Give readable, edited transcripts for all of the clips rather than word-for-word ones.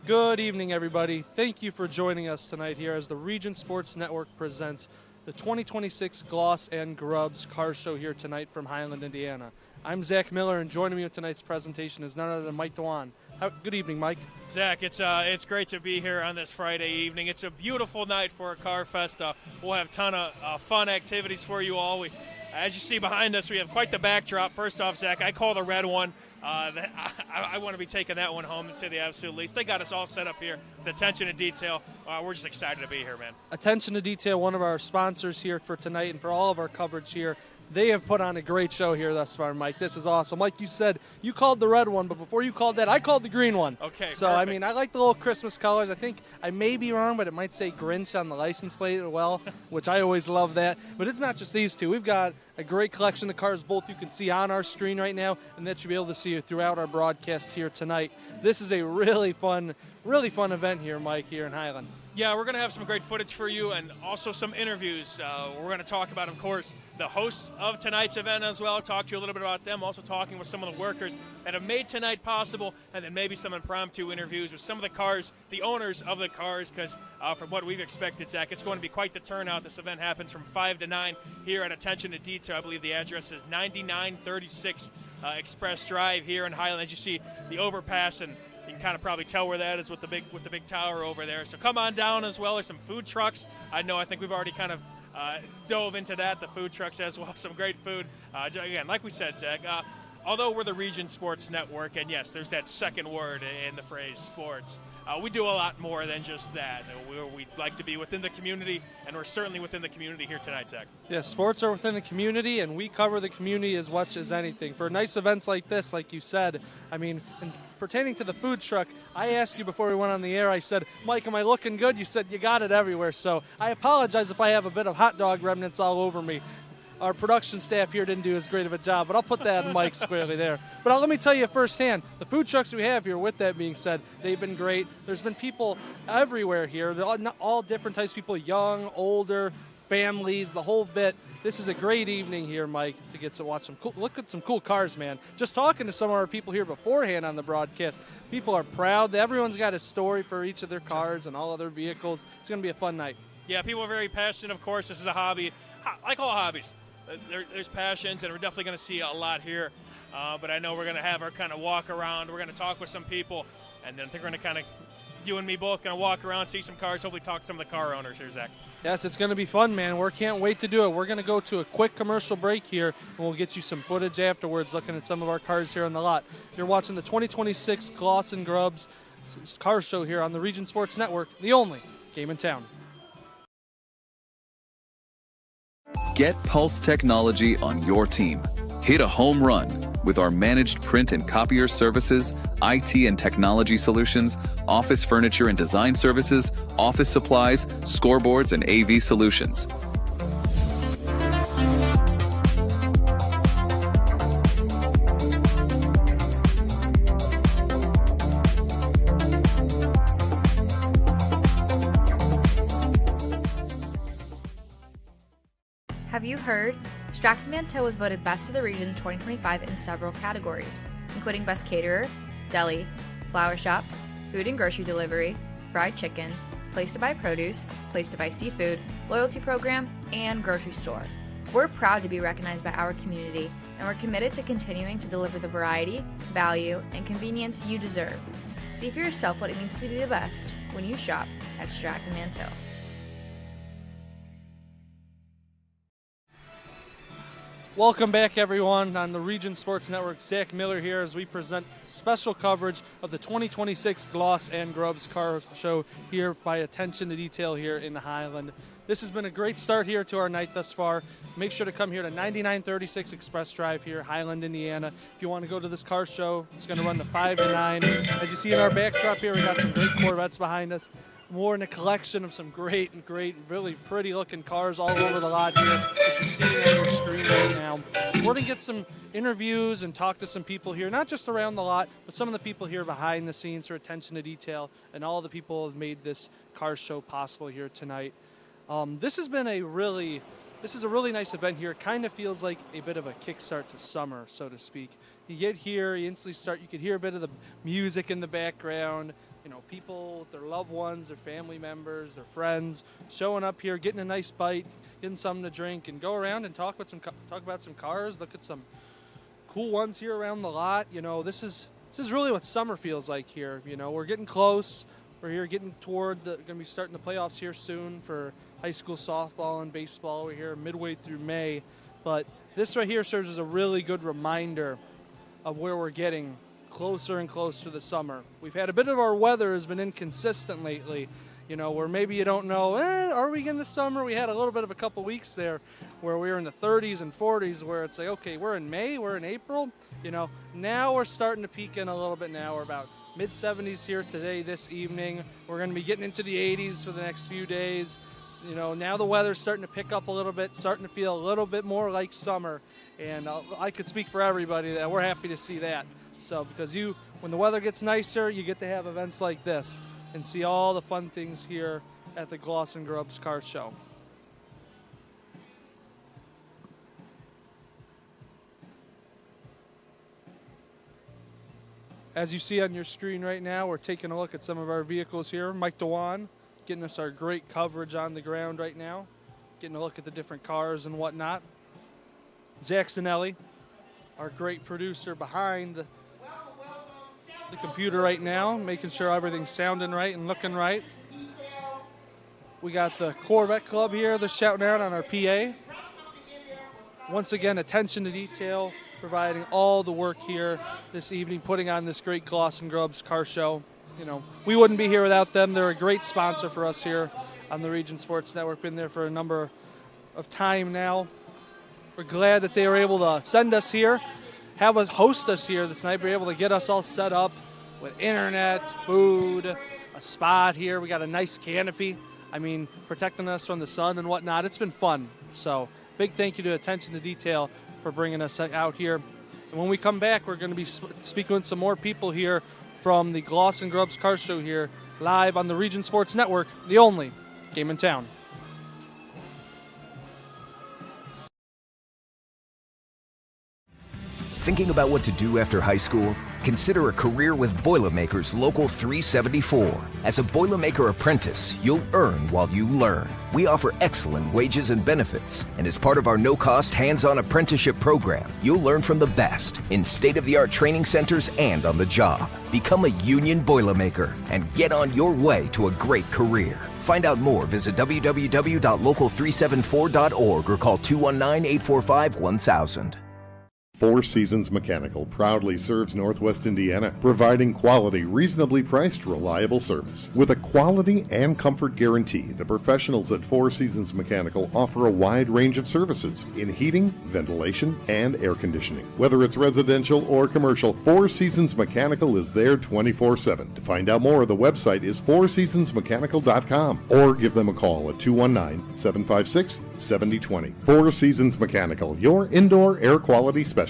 Good evening, everybody. Thank you for joining us tonight here as the Region Sports Network presents the 2026 Gloss and Grubs Car Show here tonight from Highland, Indiana. I'm Zach Miller, and joining me with tonight's presentation is none other than Mike Dewan. Good evening, Mike. Zach, it's great to be here on this Friday evening. It's a beautiful night for a car fest. We'll have a ton of fun activities for you all. As you see behind us, we have quite the backdrop. First off, Zach, I call the red one. I want to be taking that one home and say the absolute least. They got us all set up here. The attention to detail. We're just excited to be here, man. Attention to Detail, one of our sponsors here for tonight and for all of our coverage here. They have put on a great show here thus far, Mike. This is awesome. Like you said, you called the red one, but before you called that, I called the green one. Okay, so, perfect. I mean, I like the little Christmas colors. I think I may be wrong, but it might say Grinch on the license plate as well, which I always love that. But it's not just these two. We've got a great collection of cars, both you can see on our screen right now, and that you'll be able to see throughout our broadcast here tonight. This is a really fun event here, Mike, here in Highland. Yeah, we're going to have some great footage for you and also some interviews. We're going to talk about, of course, the hosts of tonight's event as well, talk to you a little bit about them, also talking with some of the workers that have made tonight possible, and then maybe some impromptu interviews with some of the cars, the owners of the cars, because from what we've expected, Zach, it's going to be quite the turnout. This event happens from 5 to 9 here at Attention to Detail. I believe the address is 9936 Express Drive here in Highland. As you see, the overpass, and you can kind of probably tell where that is with the big tower over there. So come on down as well. There's some food trucks. I think we've already kind of dove into that, the food trucks as well. Some great food. Again, like we said, Zach, although we're the Region Sports Network, and yes, there's that second word in the phrase sports, we do a lot more than just that. We'd like to be within the community, and we're certainly within the community here tonight, Zach. Yeah, sports are within the community, and we cover the community as much as anything. For nice events like this, like you said, I mean, and pertaining to the food truck, I asked you before we went on the air, I said, Mike, am I looking good? You said you got it everywhere, so I apologize if I have a bit of hot dog remnants all over me. Our production staff here didn't do as great of a job, but I'll put that in Mike squarely there. But let me tell you firsthand, the food trucks we have here, with that being said, they've been great. There's been people everywhere here. They're all different types of people, young, older, families, the whole bit. This is a great evening here, Mike, to get to watch look at some cool cars, man. Just talking to some of our people here beforehand on the broadcast, people are proud. Everyone's got a story for each of their cars and all of their vehicles. It's going to be a fun night. Yeah, people are very passionate, of course. This is a hobby, like all hobbies. There's passions, and we're definitely going to see a lot here. But I know we're going to have our kind of walk around. We're going to talk with some people, and then I think we're going to kind of, you and me both, going to walk around, see some cars, hopefully talk to some of the car owners here, Zach. Yes, it's going to be fun, man. We can't wait to do it. We're going to go to a quick commercial break here, and we'll get you some footage afterwards looking at some of our cars here on the lot. You're watching the 2026 Gloss and Grubs Car Show here on the Region Sports Network, the only game in town. Get Pulse Technology on your team. Hit a home run with our managed print and copier services, IT and technology solutions, office furniture and design services, office supplies, scoreboards, and AV solutions. Have you heard? Stratford Manteau was voted Best of the Region 2025 in several categories, including Best Caterer, Deli, Flower Shop, Food and Grocery Delivery, Fried Chicken, Place to Buy Produce, Place to Buy Seafood, Loyalty Program, and Grocery Store. We're proud to be recognized by our community, and we're committed to continuing to deliver the variety, value, and convenience you deserve. See for yourself what it means to be the best when you shop at Stratford Manteau. Welcome back, everyone, on the Region Sports Network. Zach Miller here as we present special coverage of the 2026 Gloss and Grubs Car Show here by Attention to Detail here in Highland. This has been a great start here to our night thus far. Make sure to come here to 9936 Express Drive here, Highland, Indiana. If you want to go to this car show, it's going to run to 5 to 9. As you see in our backdrop here, we got some great Corvettes behind us. More in a collection of some great, really pretty-looking cars all over the lot here that you're seeing on your screen right now. We're going to get some interviews and talk to some people here, not just around the lot, but some of the people here behind the scenes for Attention to Detail and all the people who have made this car show possible here tonight. This is a really nice event here. It kind of feels like a bit of a kickstart to summer, so to speak. You get here, you instantly start, you can hear a bit of the music in the background, people with their loved ones, their family members, their friends, showing up here, getting a nice bite, getting something to drink, and go around and talk about some cars, look at some cool ones here around the lot. This is really what summer feels like here. We're getting close. We're here getting toward going to be starting the playoffs here soon for high school softball and baseball. We're here midway through May, but this right here serves as a really good reminder of where we're getting closer and closer to the summer. We've had a bit of our weather has been inconsistent lately, where maybe you don't know, are we in the summer? We had a little bit of a couple weeks there where we were in the 30s and 40s where it's like, okay, we're in May, we're in April. Now we're starting to peak in a little bit now. We're about mid-70s here today, this evening. We're going to be getting into the 80s for the next few days. Now the weather's starting to pick up a little bit, starting to feel a little bit more like summer. And I could speak for everybody that we're happy to see that. So because when the weather gets nicer, you get to have events like this and see all the fun things here at the Gloss and Grubs Car Show. As you see on your screen right now, we're taking a look at some of our vehicles here. Mike DeWan getting us our great coverage on the ground right now, getting a look at the different cars and whatnot. Zach Sinelli, our great producer behind the computer right now, making sure everything's sounding right and looking right. We got the Corvette Club here. They're shouting out on our PA. Once again, attention to detail, providing all the work here this evening, putting on this great Gloss and Grubs car show. We wouldn't be here without them. They're a great sponsor for us here on the Region Sports Network. Been there for a number of time now. We're glad that they were able to send us here, have us host us here this night. Be able to get us all set up with internet, food, a spot here. We got a nice canopy. Protecting us from the sun and whatnot. It's been fun. So big thank you to Attention to Detail for bringing us out here. And when we come back, we're going to be speaking with some more people here from the Gloss and Grubs Car Show here, live on the Region Sports Network, the only game in town. Thinking about what to do after high school? Consider a career with Boilermakers Local 374. As a Boilermaker apprentice, you'll earn while you learn. We offer excellent wages and benefits, and as part of our no-cost hands-on apprenticeship program, you'll learn from the best in state-of-the-art training centers and on the job. Become a union Boilermaker and get on your way to a great career. Find out more, visit www.local374.org or call 219-845-1000. Four Seasons Mechanical proudly serves Northwest Indiana, providing quality, reasonably priced, reliable service. With a quality and comfort guarantee, the professionals at Four Seasons Mechanical offer a wide range of services in heating, ventilation, and air conditioning. Whether it's residential or commercial, Four Seasons Mechanical is there 24/7. To find out more, the website is fourseasonsmechanical.com or give them a call at 219-756-7020. Four Seasons Mechanical, your indoor air quality specialists.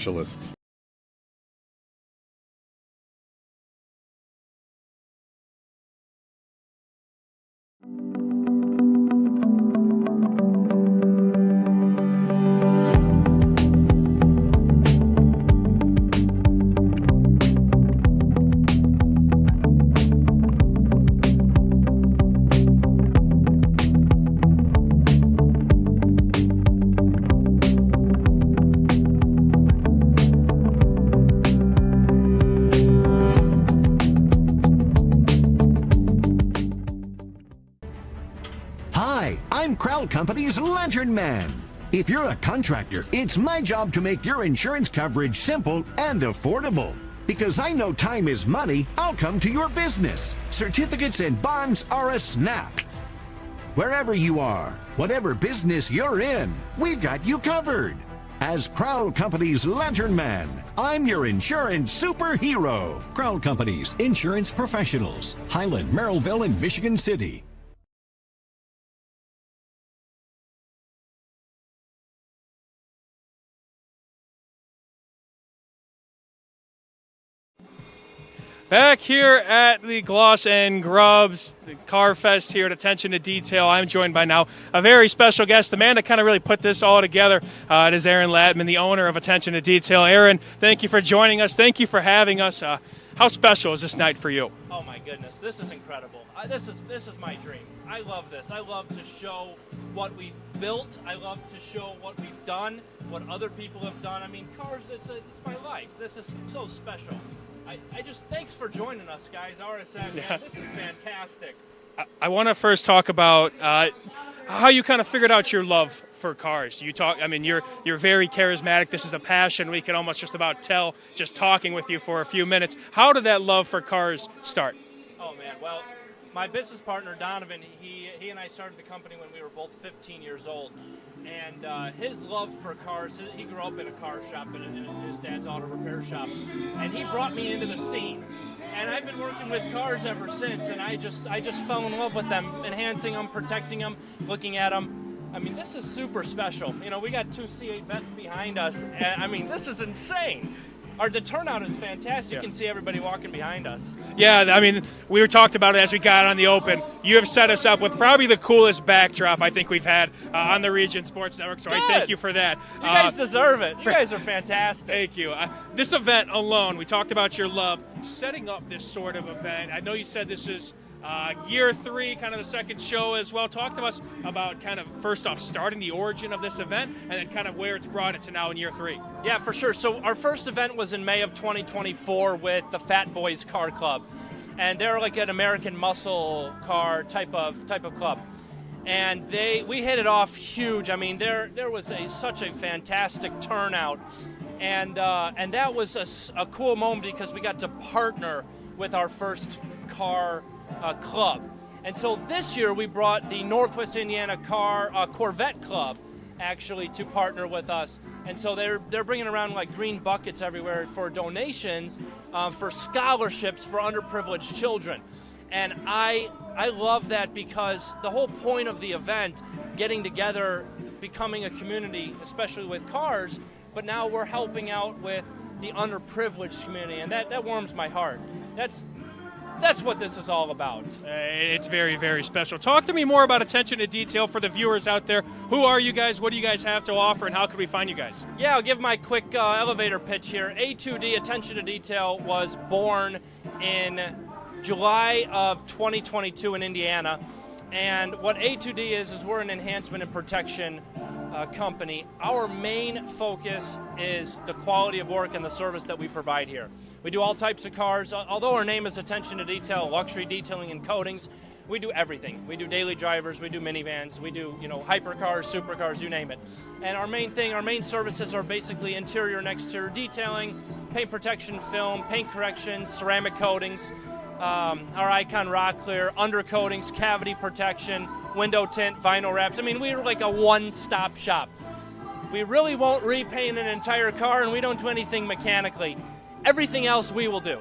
Company's Lantern Man. If you're a contractor, it's my job to make your insurance coverage simple and affordable. Because I know time is money, I'll come to your business. Certificates and bonds are a snap. Wherever you are, whatever business you're in, we've got you covered. As Crowell Company's Lantern Man, I'm your insurance superhero. Crowell Company's Insurance Professionals, Highland, Merrillville, and Michigan City. Back here at the Gloss and Grubs, the Car Fest here at Attention to Detail. I'm joined by now a very special guest, the man that kind of really put this all together. It is Aaron Latman, the owner of Attention to Detail. Aaron, thank you for joining us. Thank you for having us. How special is this night for you? Oh my goodness, this is incredible. This is my dream. I love this. I love to show what we've built. I love to show what we've done, what other people have done. I mean, cars, it's my life. This is so special. I just, thanks for joining us, guys. RSN, man, this is fantastic. I want to first talk about how you kind of figured out your love for cars. You're very charismatic. This is a passion. We can almost just about tell just talking with you for a few minutes. How did that love for cars start? Oh man, well, my business partner Donovan, he and I started the company when we were both 15 years old, and his love for cars, he grew up in a car shop, in his dad's auto repair shop, and he brought me into the scene. And I've been working with cars ever since, and I just fell in love with them, enhancing them, protecting them, looking at them. I mean, this is super special. You know, we got 2 C8 vets behind us, and I mean, this is insane. The turnout is fantastic. You can see everybody walking behind us. Yeah, I mean, we were talked about it as we got on the open. You have set us up with probably the coolest backdrop I think we've had on the Region Sports Network, so I thank you for that. You guys deserve it. You guys are fantastic. Thank you. This event alone, we talked about your love. Setting up this sort of event, I know you said this is year 3, kind of the second show as well. Talk to us about kind of, first off, starting the origin of this event and then kind of where it's brought it to now in year 3. Yeah, for sure. So our first event was in May of 2024 with the Fat Boys Car Club. And they're like an American muscle car type of club. And we hit it off huge. I mean, there was such a fantastic turnout. And that was a cool moment because we got to partner with our first car club. And so this year we brought the Northwest Indiana Corvette Club actually to partner with us. And so they're bringing around like green buckets everywhere for donations for scholarships for underprivileged children. And I love that because the whole point of the event, getting together, becoming a community, especially with cars, but now we're helping out with the underprivileged community, and that warms my heart. That's what this is all about. It's very, very special. Talk to me more about attention to detail for the viewers out there. Who are you guys? What do you guys have to offer, and how can we find you guys? Yeah, I'll give my quick elevator pitch here. A2D, Attention to Detail, was born in July of 2022 in Indiana. And what A2D is we're an enhancement and protection company. Our main focus is the quality of work and the service that we provide here. We do all types of cars. Although our name is Attention to Detail, luxury detailing and coatings, we do everything. We do daily drivers, we do minivans, we do, hypercars, supercars, you name it. And our main services are basically interior and exterior detailing, paint protection film, paint corrections, ceramic coatings, our Icon Rock Clear, undercoatings, cavity protection, window tint, vinyl wraps. I mean, we're like a one-stop shop. We really won't repaint an entire car, and we don't do anything mechanically. Everything else we will do.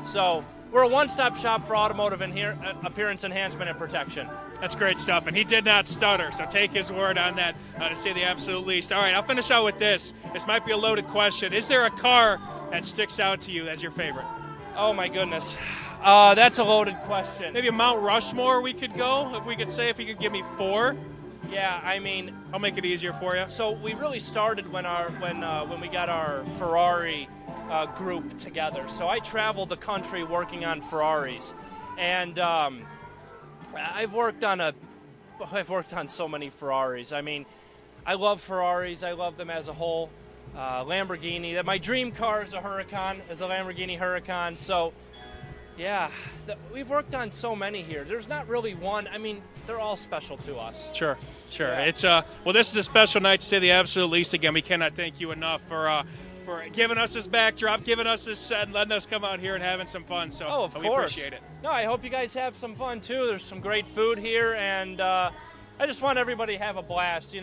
So we're a one-stop shop for automotive appearance enhancement and protection. That's great stuff, and he did not stutter, so take his word on that, to say the absolute least. All right, I'll finish out with this. This might be a loaded question. Is there a car that sticks out to you as your favorite? Oh, my goodness. That's a loaded question. Maybe a Mount Rushmore we could go, if you could give me 4. Yeah, I mean, I'll make it easier for you. So we really started when we got our Ferrari group together. So I traveled the country working on Ferraris, and I've worked on so many Ferraris. I mean, I love Ferraris. I love them as a whole. Lamborghini. My dream car is a Lamborghini Huracan. So. Yeah, we've worked on so many here. There's not really one. I mean, they're all special to us. Sure. Yeah. It's this is a special night, to say the absolute least. Again, we cannot thank you enough for giving us this backdrop, giving us this set, and letting us come out here and having some fun. So, of we course. appreciate it. No, I hope you guys have some fun too. There's some great food here, and I just want everybody to have a blast. It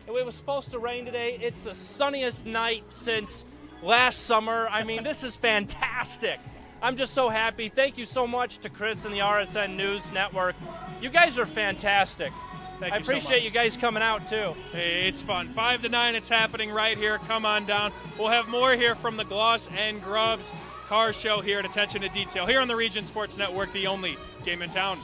was supposed to rain today. It's the sunniest night since last summer. I mean, this is fantastic. I'm just so happy. Thank you so much to Chris and the RSN News Network. You guys are fantastic. I appreciate you guys coming out, too. Hey, it's fun. 5 to 9, it's happening right here. Come on down. We'll have more here from the Gloss and Grubs car show here at Attention to Detail, here on the Region Sports Network, the only game in town.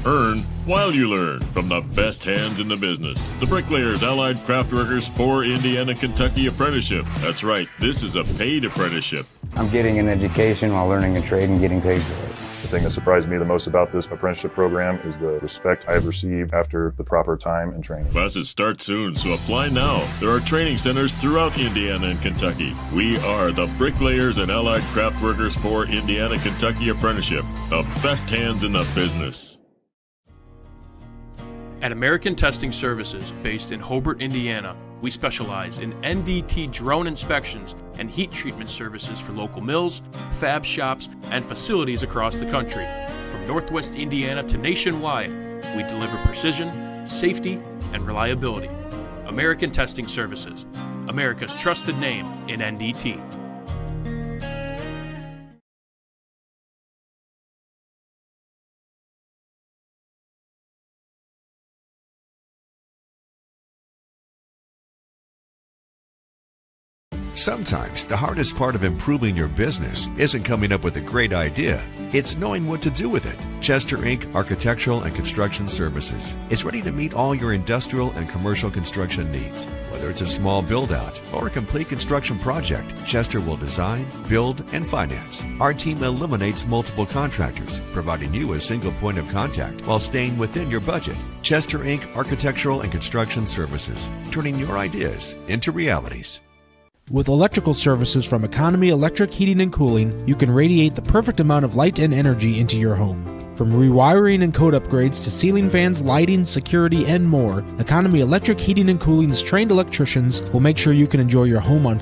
Earn while you learn from the best hands in the business. The Bricklayers Allied Craftworkers for Indiana, Kentucky Apprenticeship. That's right, this is a paid apprenticeship. I'm getting an education while learning a trade and getting paid for it. The thing that surprised me the most about this apprenticeship program is the respect I have received after the proper time and training. Classes start soon, so apply now. There are training centers throughout Indiana and Kentucky. We are the Bricklayers and Allied Craftworkers for Indiana, Kentucky Apprenticeship. The best hands in the business. At American Testing Services, based in Hobart, Indiana, we specialize in NDT drone inspections and heat treatment services for local mills, fab shops, and facilities across the country. From Northwest Indiana to nationwide, we deliver precision, safety, and reliability. American Testing Services, America's trusted name in NDT. Sometimes the hardest part of improving your business isn't coming up with a great idea. It's knowing what to do with it. Chester Inc. Architectural and Construction Services is ready to meet all your industrial and commercial construction needs. Whether it's a small build-out or a complete construction project, Chester will design, build, and finance. Our team eliminates multiple contractors, providing you a single point of contact while staying within your budget. Chester Inc. Architectural and Construction Services, turning your ideas into realities. With electrical services from Economy Electric Heating and Cooling, you can radiate the perfect amount of light and energy into your home. From rewiring and code upgrades to ceiling fans, lighting, security, and more, Economy Electric Heating and Cooling's trained electricians will make sure you can enjoy your home on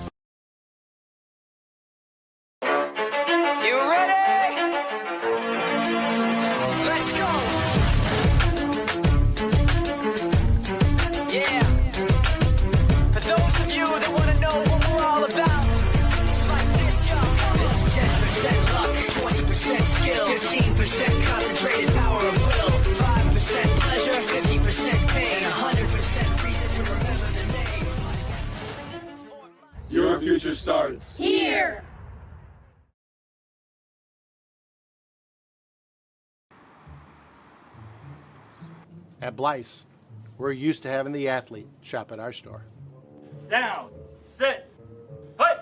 Your future starts here. At Blyce, we're used to having the athlete shop at our store. Down, sit, put.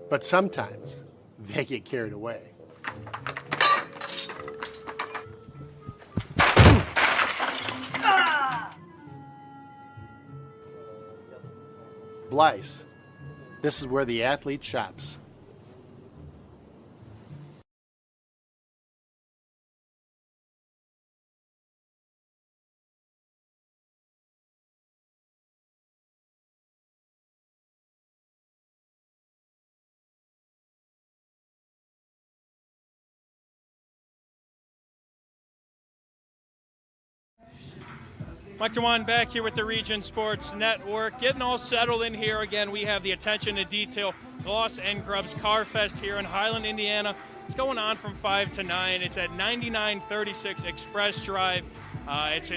But sometimes they get carried away. Blyce, this is where the athlete shops. Mike DeWan back here with the Region Sports Network, getting all settled in here again. We have the attention to detail Gloss and Grubs Car Fest here in Highland, Indiana. It's going on from 5 to 9. It's at 9936 Express Drive. It's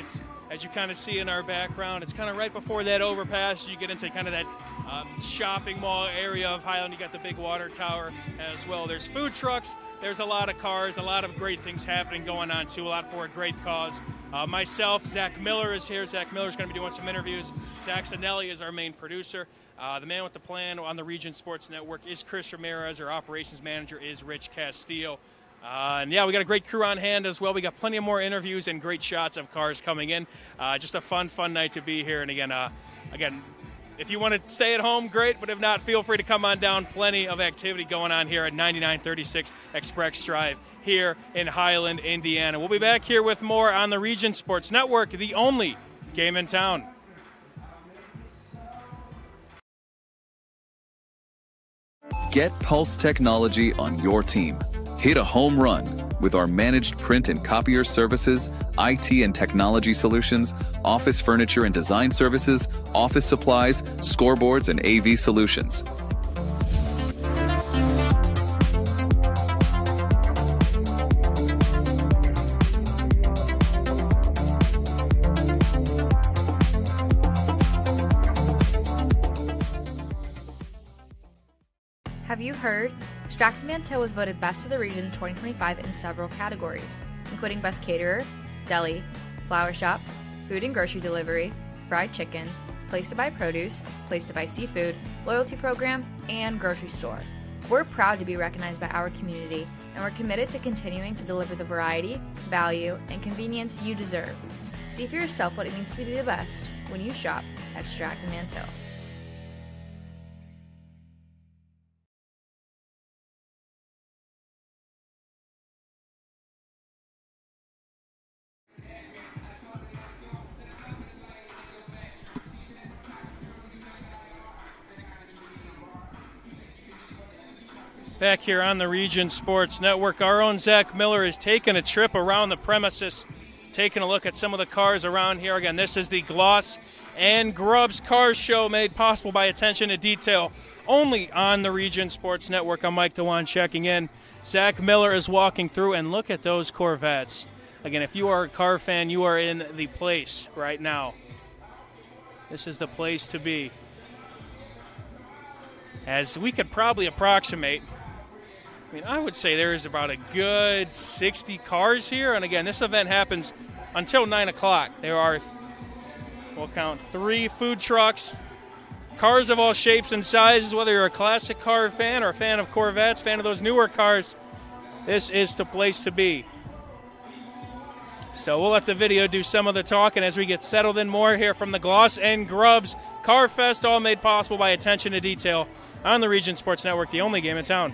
as you kind of see in our background, it's kind of right before that overpass. You get into kind of that shopping mall area of Highland. You got the big water tower as well. There's food trucks. There's a lot of cars, a lot of great things happening going on too, a lot for a great cause. Myself, Zach Miller is here. Zach Miller is going to be doing some interviews. Zach Sinelli is our main producer. The man with the plan on the Region Sports Network is Chris Ramirez. Our operations manager is Rich Castillo. And yeah, we got a great crew on hand as well. We got plenty of more interviews and great shots of cars coming in. Just a fun night to be here. And again, if you want to stay at home, great. But if not, feel free to come on down. Plenty of activity going on here at 9936 Express Drive here in Highland, Indiana. We'll be back here with more on the Region Sports Network, the only game in town. Get Pulse technology on your team. Hit a home run with our managed print and copier services, IT and technology solutions, office furniture and design services, office supplies, scoreboards, and AV solutions. Have you heard? Stratford Manteau was voted Best of the Region 2025 in several categories, including Best Caterer, Deli, Flower Shop, Food and Grocery Delivery, Fried Chicken, Place to Buy Produce, Place to Buy Seafood, Loyalty Program, and Grocery Store. We're proud to be recognized by our community, and we're committed to continuing to deliver the variety, value, and convenience you deserve. See for yourself what it means to be the best when you shop at Stratford Manteau. Back here on the Region Sports Network, our own Zach Miller is taking a trip around the premises, taking a look at some of the cars around here. Again, this is the Gloss and Grubs Car Show, made possible by attention to detail only on the Region Sports Network. I'm Mike DeWan checking in. Zach Miller is walking through, and look at those Corvettes. Again, if you are a car fan, you are in the place right now. This is the place to be. As we could probably approximate, I would say there is about a good 60 cars here. And again, this event happens until 9 o'clock. There are, we'll count, 3 food trucks, cars of all shapes and sizes. Whether you're a classic car fan or a fan of Corvettes, fan of those newer cars, this is the place to be. So we'll let the video do some of the talking as we get settled in more here from the Gloss and Grubs Car Fest, all made possible by attention to detail on the Region Sports Network, the only game in town.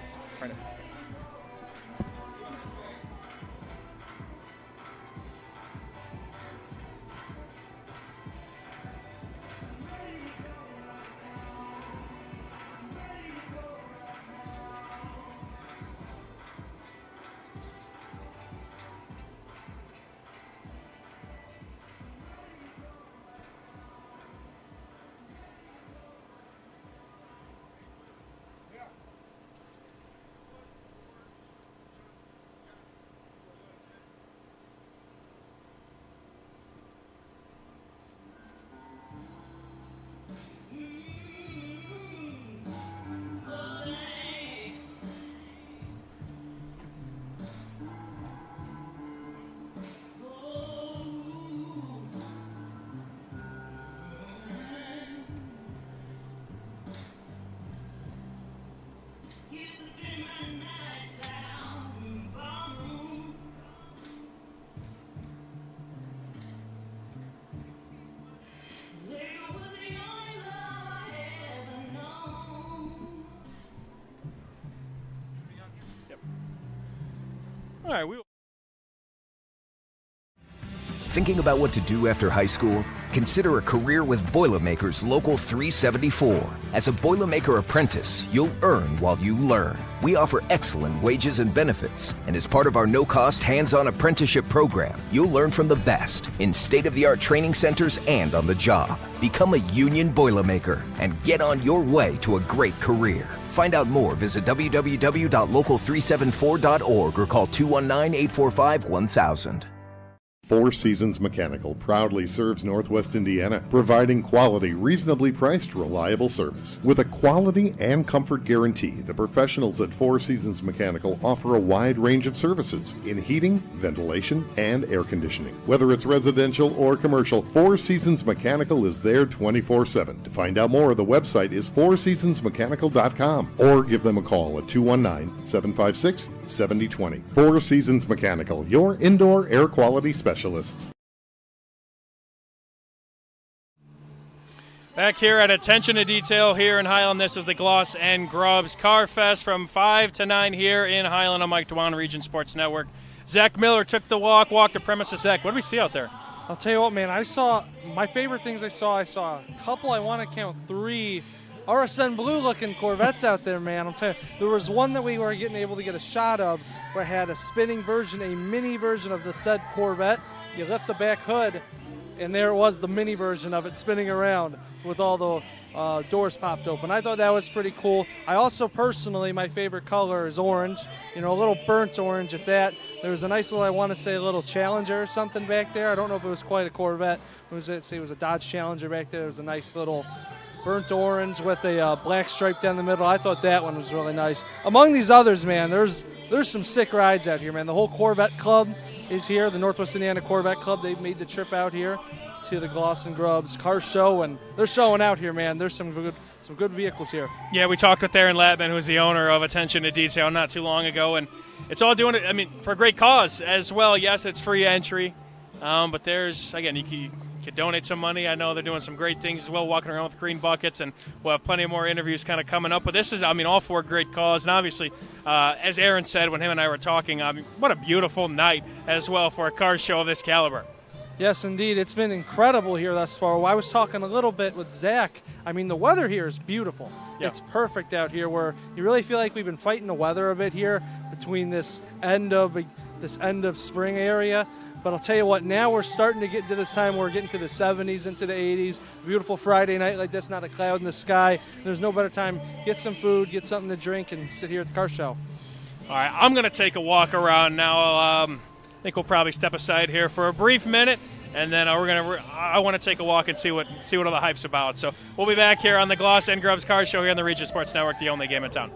All right, Thinking about what to do after high school? Consider a career with Boilermakers Local 374. As a Boilermaker apprentice, you'll earn while you learn. We offer excellent wages and benefits, and as part of our no-cost hands-on apprenticeship program, you'll learn from the best in state-of-the-art training centers and on the job. Become a union Boilermaker and get on your way to a great career. Find out more, visit www.local374.org or call 219-845-1000. Four Seasons Mechanical proudly serves Northwest Indiana, providing quality, reasonably priced, reliable service. With a quality and comfort guarantee, the professionals at Four Seasons Mechanical offer a wide range of services in heating, ventilation, and air conditioning. Whether it's residential or commercial, Four Seasons Mechanical is there 24/7. To find out more, the website is fourseasonsmechanical.com or give them a call at 219-756-7020. Four Seasons Mechanical, your indoor air quality specialists. Back here at Attention to Detail here in Highland, this is the Gloss and Grubs Car Fest from 5 to 9 here in Highland. I'm Mike DeWan, Region Sports Network. Zach Miller took the walk the premises. Zach, what do we see out there? I'll tell you what, man, I saw my favorite things. I saw a couple, I want to count 3 RSN blue-looking Corvettes out there, man. I'm telling you, there was one that we were able to get a shot of where it had a spinning version, a mini version of the said Corvette. You lift the back hood, and there it was, the mini version of it spinning around with all the doors popped open. I thought that was pretty cool. I also personally, my favorite color is orange, a little burnt orange at that. There was a nice little, I want to say, a little Challenger or something back there. I don't know if it was quite a Corvette. It was a Dodge Challenger back there. It was a nice little burnt orange with a black stripe down the middle. I thought that one was really nice. Among these others, man, there's some sick rides out here, man. The whole Corvette Club is here, the Northwest Indiana Corvette Club. They've made the trip out here to the Gloss and Grubs car show, and they're showing out here, man. There's some good vehicles here. Yeah, we talked with Aaron Latman, who's the owner of Attention to Detail, not too long ago, and it's all doing it, I mean, for a great cause as well. Yes, it's free entry, but there's, again, you can donate some money. I know they're doing some great things as well, walking around with green buckets, and we'll have plenty of more interviews kind of coming up. But this is, I mean, all for a great cause. And obviously, as Aaron said when him and I were talking, I mean, what a beautiful night as well for a car show of this caliber. Yes, indeed. It's been incredible here thus far. Well, I was talking a little bit with Zach. I mean, the weather here is beautiful. Yeah. It's perfect out here, where you really feel like we've been fighting the weather a bit here between this end of spring area. But I'll tell you what, now we're starting to get to this time where we're getting to the 70s, into the 80s. Beautiful Friday night like this, not a cloud in the sky. There's no better time. Get some food, get something to drink, and sit here at the car show. All right, I'm going to take a walk around now. I think we'll probably step aside here for a brief minute, and then I want to take a walk and see what all the hype's about. So we'll be back here on the Gloss and Grubs car show here on the Region Sports Network, the only game in town.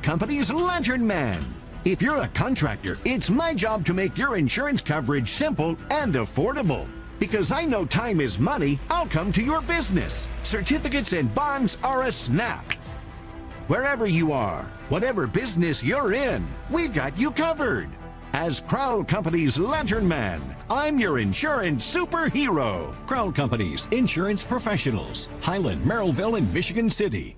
Company's Lantern Man. If you're a contractor, it's my job to make your insurance coverage simple and affordable. Because I know time is money, I'll come to your business. Certificates and bonds are a snap. Wherever you are, whatever business you're in, we've got you covered. As Crowell Company's Lantern Man, I'm your insurance superhero. Crowell Company's insurance professionals. Highland, Merrillville, and Michigan City.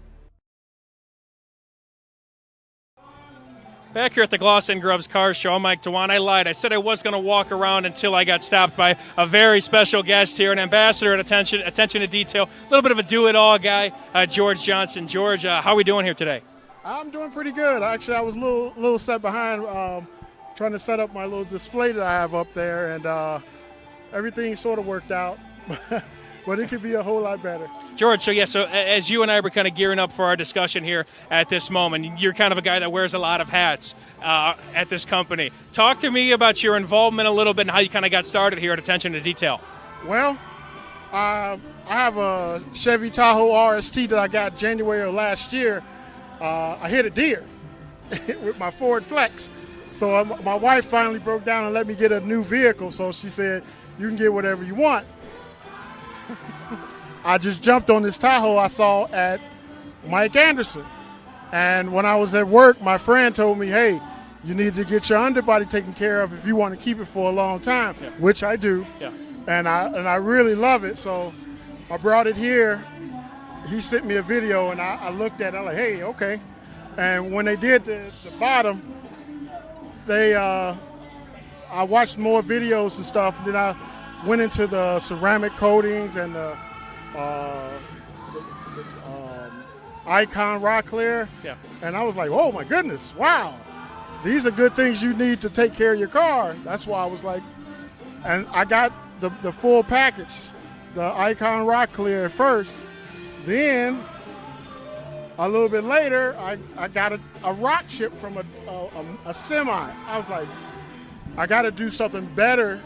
Back here at the Gloss and Grubs car show, I'm Mike Dewan. I lied. I said I was going to walk around until I got stopped by a very special guest here, an ambassador at Attention to Detail, a little bit of a do-it-all guy, George Johnson. George, how are we doing here today? I'm doing pretty good. Actually, I was a little set behind trying to set up my little display that I have up there, and everything sort of worked out. But it could be a whole lot better. George, so as you and I were kind of gearing up for our discussion here at this moment, you're kind of a guy that wears a lot of hats at this company. Talk to me about your involvement a little bit and how you kind of got started here at Attention to Detail. Well, I have a Chevy Tahoe RST that I got January of last year. I hit a deer with my Ford Flex. So my wife finally broke down and let me get a new vehicle. So she said, you can get whatever you want. I just jumped on this Tahoe I saw at Mike Anderson. And when I was at work, my friend told me, hey, you need to get your underbody taken care of if you want to keep it for a long time, which I do. Yeah. And I really love it. So I brought it here. He sent me a video, and I looked at it. I'm like, hey, okay. And when they did the bottom, I watched more videos and stuff. And then I went into the ceramic coatings and the Icon Rock Clear, and I was like, oh my goodness, wow, these are good things you need to take care of your car. That's why I was like, and I got the full package, the Icon Rock Clear first, then a little bit later I got a rock chip from a semi. I was like, I got to do something better,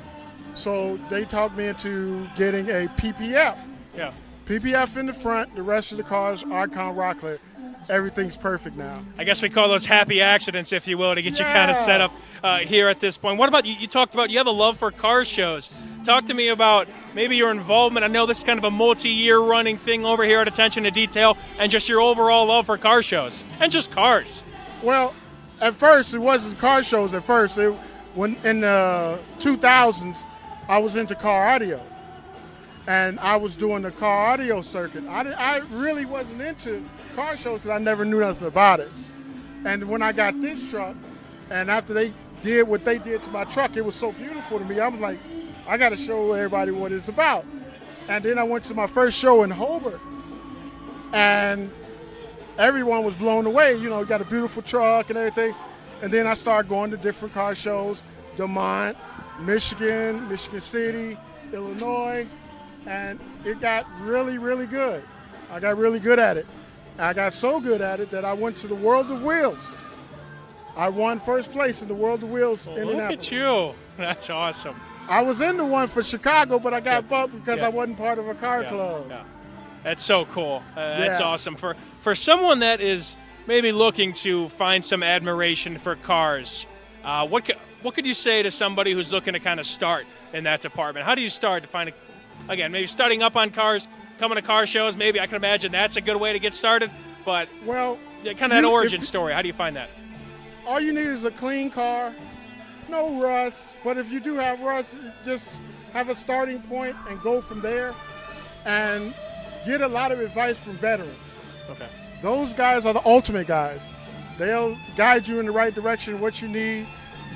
so they talked me into getting a PPF. Yeah. PPF in the front, the rest of the cars, Icon Rock Clear. Everything's perfect now. I guess we call those happy accidents, if you will, to get you kind of set up here at this point. What about you? You talked about you have a love for car shows. Talk to me about maybe your involvement. I know this is kind of a multi-year running thing over here at Attention to Detail, and just your overall love for car shows and just cars. Well, at first, it wasn't car shows at first. When in the 2000s, I was into car audio. And I was doing the car audio circuit. I really wasn't into car shows because I never knew nothing about it. And when I got this truck, and after they did what they did to my truck, it was so beautiful to me. I was like, I got to show everybody what it's about. And then I went to my first show in Hobart, and everyone was blown away. You know, got a beautiful truck and everything. And then I started going to different car shows, Demont, Michigan, Michigan City, Illinois, and it got really, really good. I got really good at it. I got so good at it that I went to the World of Wheels. I won first place in the World of Wheels in Indianapolis. Look at you. That's awesome. I was in the one for Chicago, but I got bumped because I wasn't part of a car club. Yeah. That's so cool. That's awesome. For someone that is maybe looking to find some admiration for cars, what could you say to somebody who's looking to kind of start in that department? How do you start to find, again, maybe starting up on cars, coming to car shows, maybe I can imagine that's a good way to get started, but kind of that origin story, how do you find that? All you need is a clean car, no rust, but if you do have rust, just have a starting point and go from there and get a lot of advice from veterans. Okay. Those guys are the ultimate guys. They'll guide you in the right direction, what you need,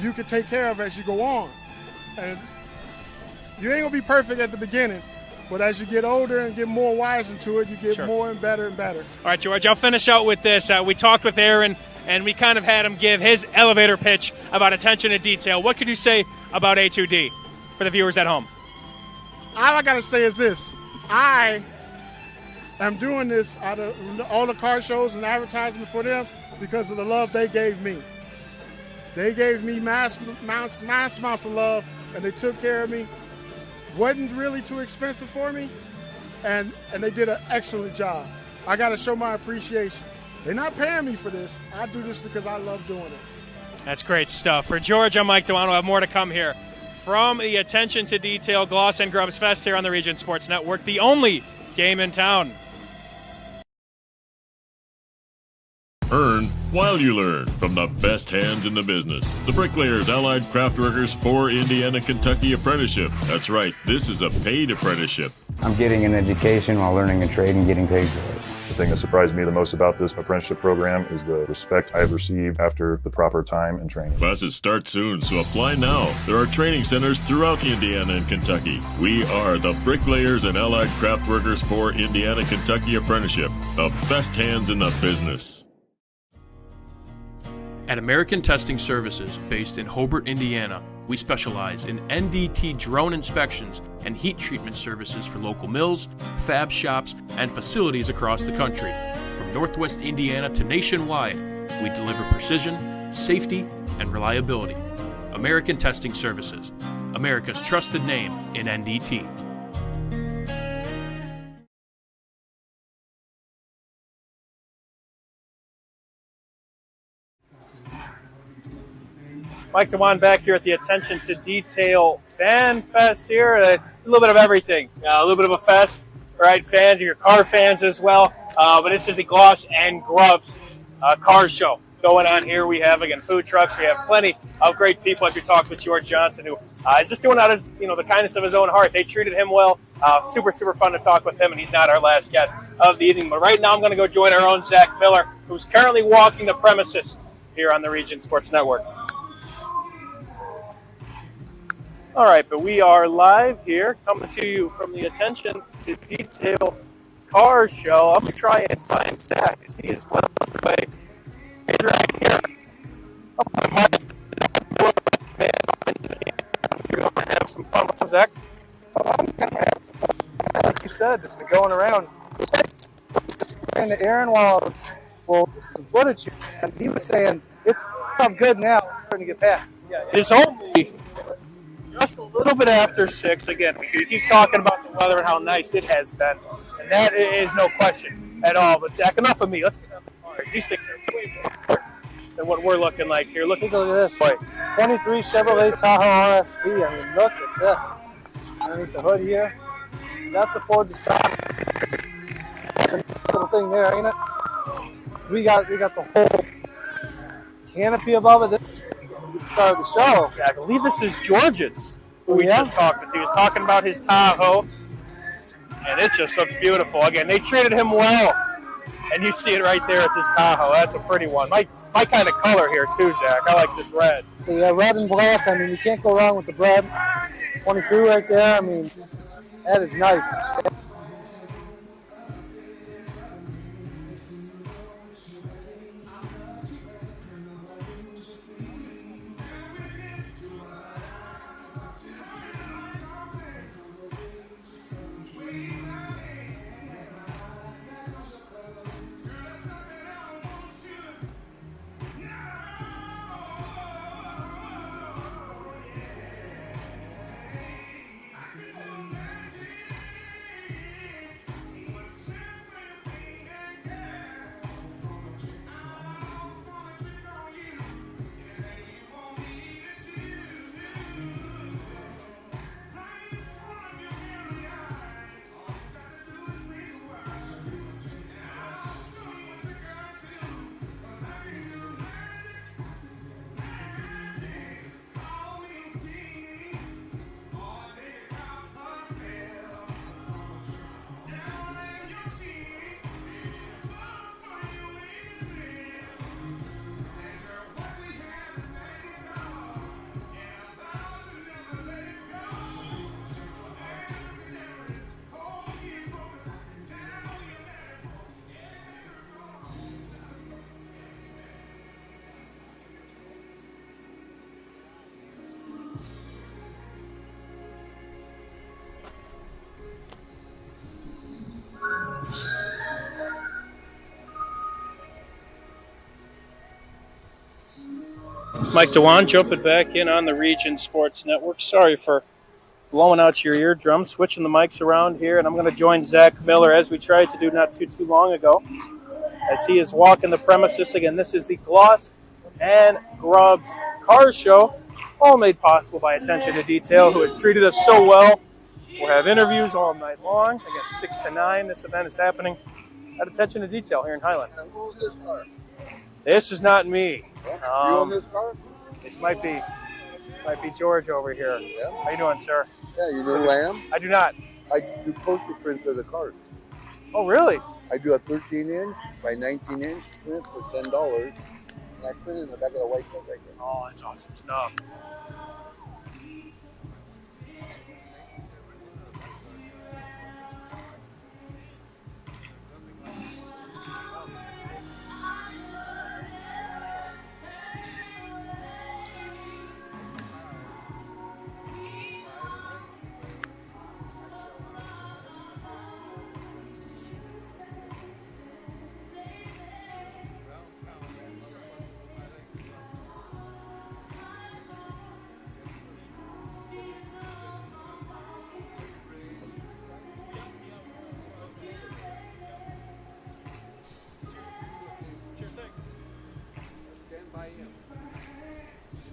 you can take care of as you go on. And you ain't gonna be perfect at the beginning, but as you get older and get more wise into it, you get more and better and better. All right, George, I'll finish out with this. We talked with Aaron, and we kind of had him give his elevator pitch about attention to detail. What could you say about A2D for the viewers at home? All I got to say is this. I am doing this out of all the car shows and advertisements for them because of the love they gave me. They gave me mass amounts of love, and they took care of me. Wasn't really too expensive for me, and they did an excellent job. I got to show my appreciation. They're not paying me for this. I do this because I love doing it. That's great stuff. For George, I'm Mike Dewan. We'll have more to come here from the Attention to Detail Gloss and Grubs Fest here on the Region Sports Network, the only game in town. Earn while you learn from the best hands in the business. The Bricklayers Allied Craft Workers for Indiana Kentucky Apprenticeship. That's right, this is a paid apprenticeship. I'm getting an education while learning a trade and getting paid for it. The thing that surprised me the most about this apprenticeship program is the respect I've received after the proper time and training. Classes start soon, so apply now. There are training centers throughout Indiana and Kentucky. We are the Bricklayers and Allied Craft Workers for Indiana Kentucky Apprenticeship. The best hands in the business. At American Testing Services, based in Hobart, Indiana, we specialize in NDT drone inspections and heat treatment services for local mills, fab shops, and facilities across the country. From Northwest Indiana to nationwide, we deliver precision, safety, and reliability. American Testing Services, America's trusted name in NDT. Mike Dewan back here at the Attention to Detail Fan Fest here. A little bit of everything. A little bit of a fest, right? Fans, your car fans as well. But this is the Gloss and Grubs car show going on here. We have, again, food trucks. We have plenty of great people. If you talk with George Johnson, who is just doing out his, the kindness of his own heart. They treated him well. Super, super fun to talk with him, and he's not our last guest of the evening. But right now I'm going to go join our own Zach Miller, who's currently walking the premises here on the Region Sports Network. All right, but we are live here, coming to you from the Attention to Detail car show. I'm going to try and find Zach, as he is well underway. Hey, Zach, here. Oh, my man. You're going to have some fun. What's up, Zach? Oh, I'm going to have some fun. Like you said, just been going around. Just ran to Aaron while I was, some footage, and he was saying, I'm good now. It's starting to get past. Yeah, it's only just a little bit after 6. Again, we keep talking about the weather and how nice it has been, and that is no question at all. But Zach, enough of me. Let's get on the cars. These things are way more important than what we're looking like here. Look at this. 23 Chevrolet Tahoe RST. I mean, look at this. Underneath the hood here. Got the Ford Decide. That's a little thing there, ain't it? We got the whole canopy above it. Start the show. Yeah, I believe this is George's, who we just talked with. He was talking about his Tahoe, and it just looks beautiful. Again, they treated him well, and you see it right there at this Tahoe. That's a pretty one. My kind of color here, too, Zach. I like this red. So, yeah, red and black. I mean, you can't go wrong with the red. 22 right there. I mean, that is nice. Mike DeWan jumping back in on the Region Sports Network. Sorry for blowing out your eardrums, switching the mics around here, and I'm going to join Zach Miller as we tried to do not too long ago, as he is walking the premises. Again, this is the Gloss and Grubs Car Show, all made possible by Attention to Detail, who has treated us so well. We'll have interviews all night long. Again, 6 to 9. This event is happening at Attention to Detail here in Highland. This is not me. You own this car? This might be George over here. Yeah. How you doing, sir? Yeah, you know who I am? I do not. I do poster prints of the cars. Oh, really? I do a 13-inch by 19-inch print for $10, and I print it in the back of the white coat right there. Oh, that's awesome stuff.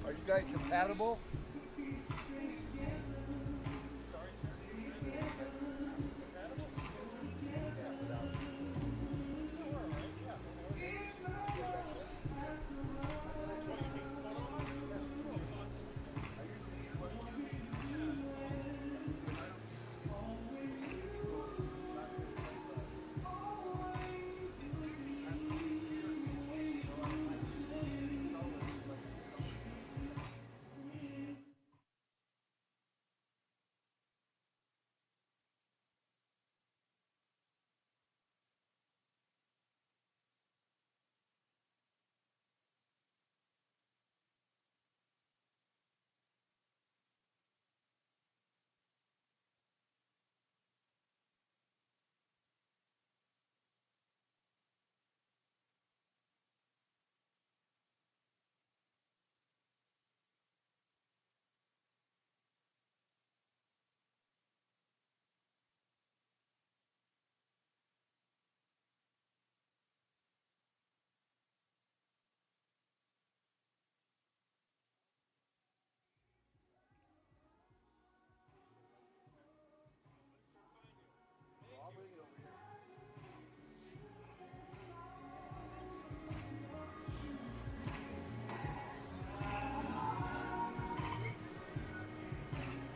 Are you guys compatible?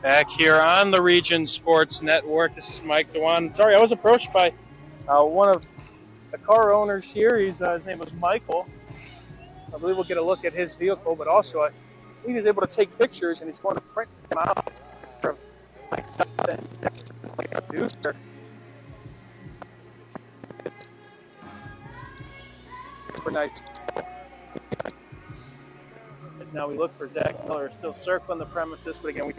Back here on the Region Sports Network, this is Mike DeWan. Sorry, I was approached by one of the car owners here. His name was Michael. I believe we'll get a look at his vehicle, but also he was able to take pictures, and he's going to print them out Producer. Super nice. As now we look for Zach Miller, still circling the premises, but again, we.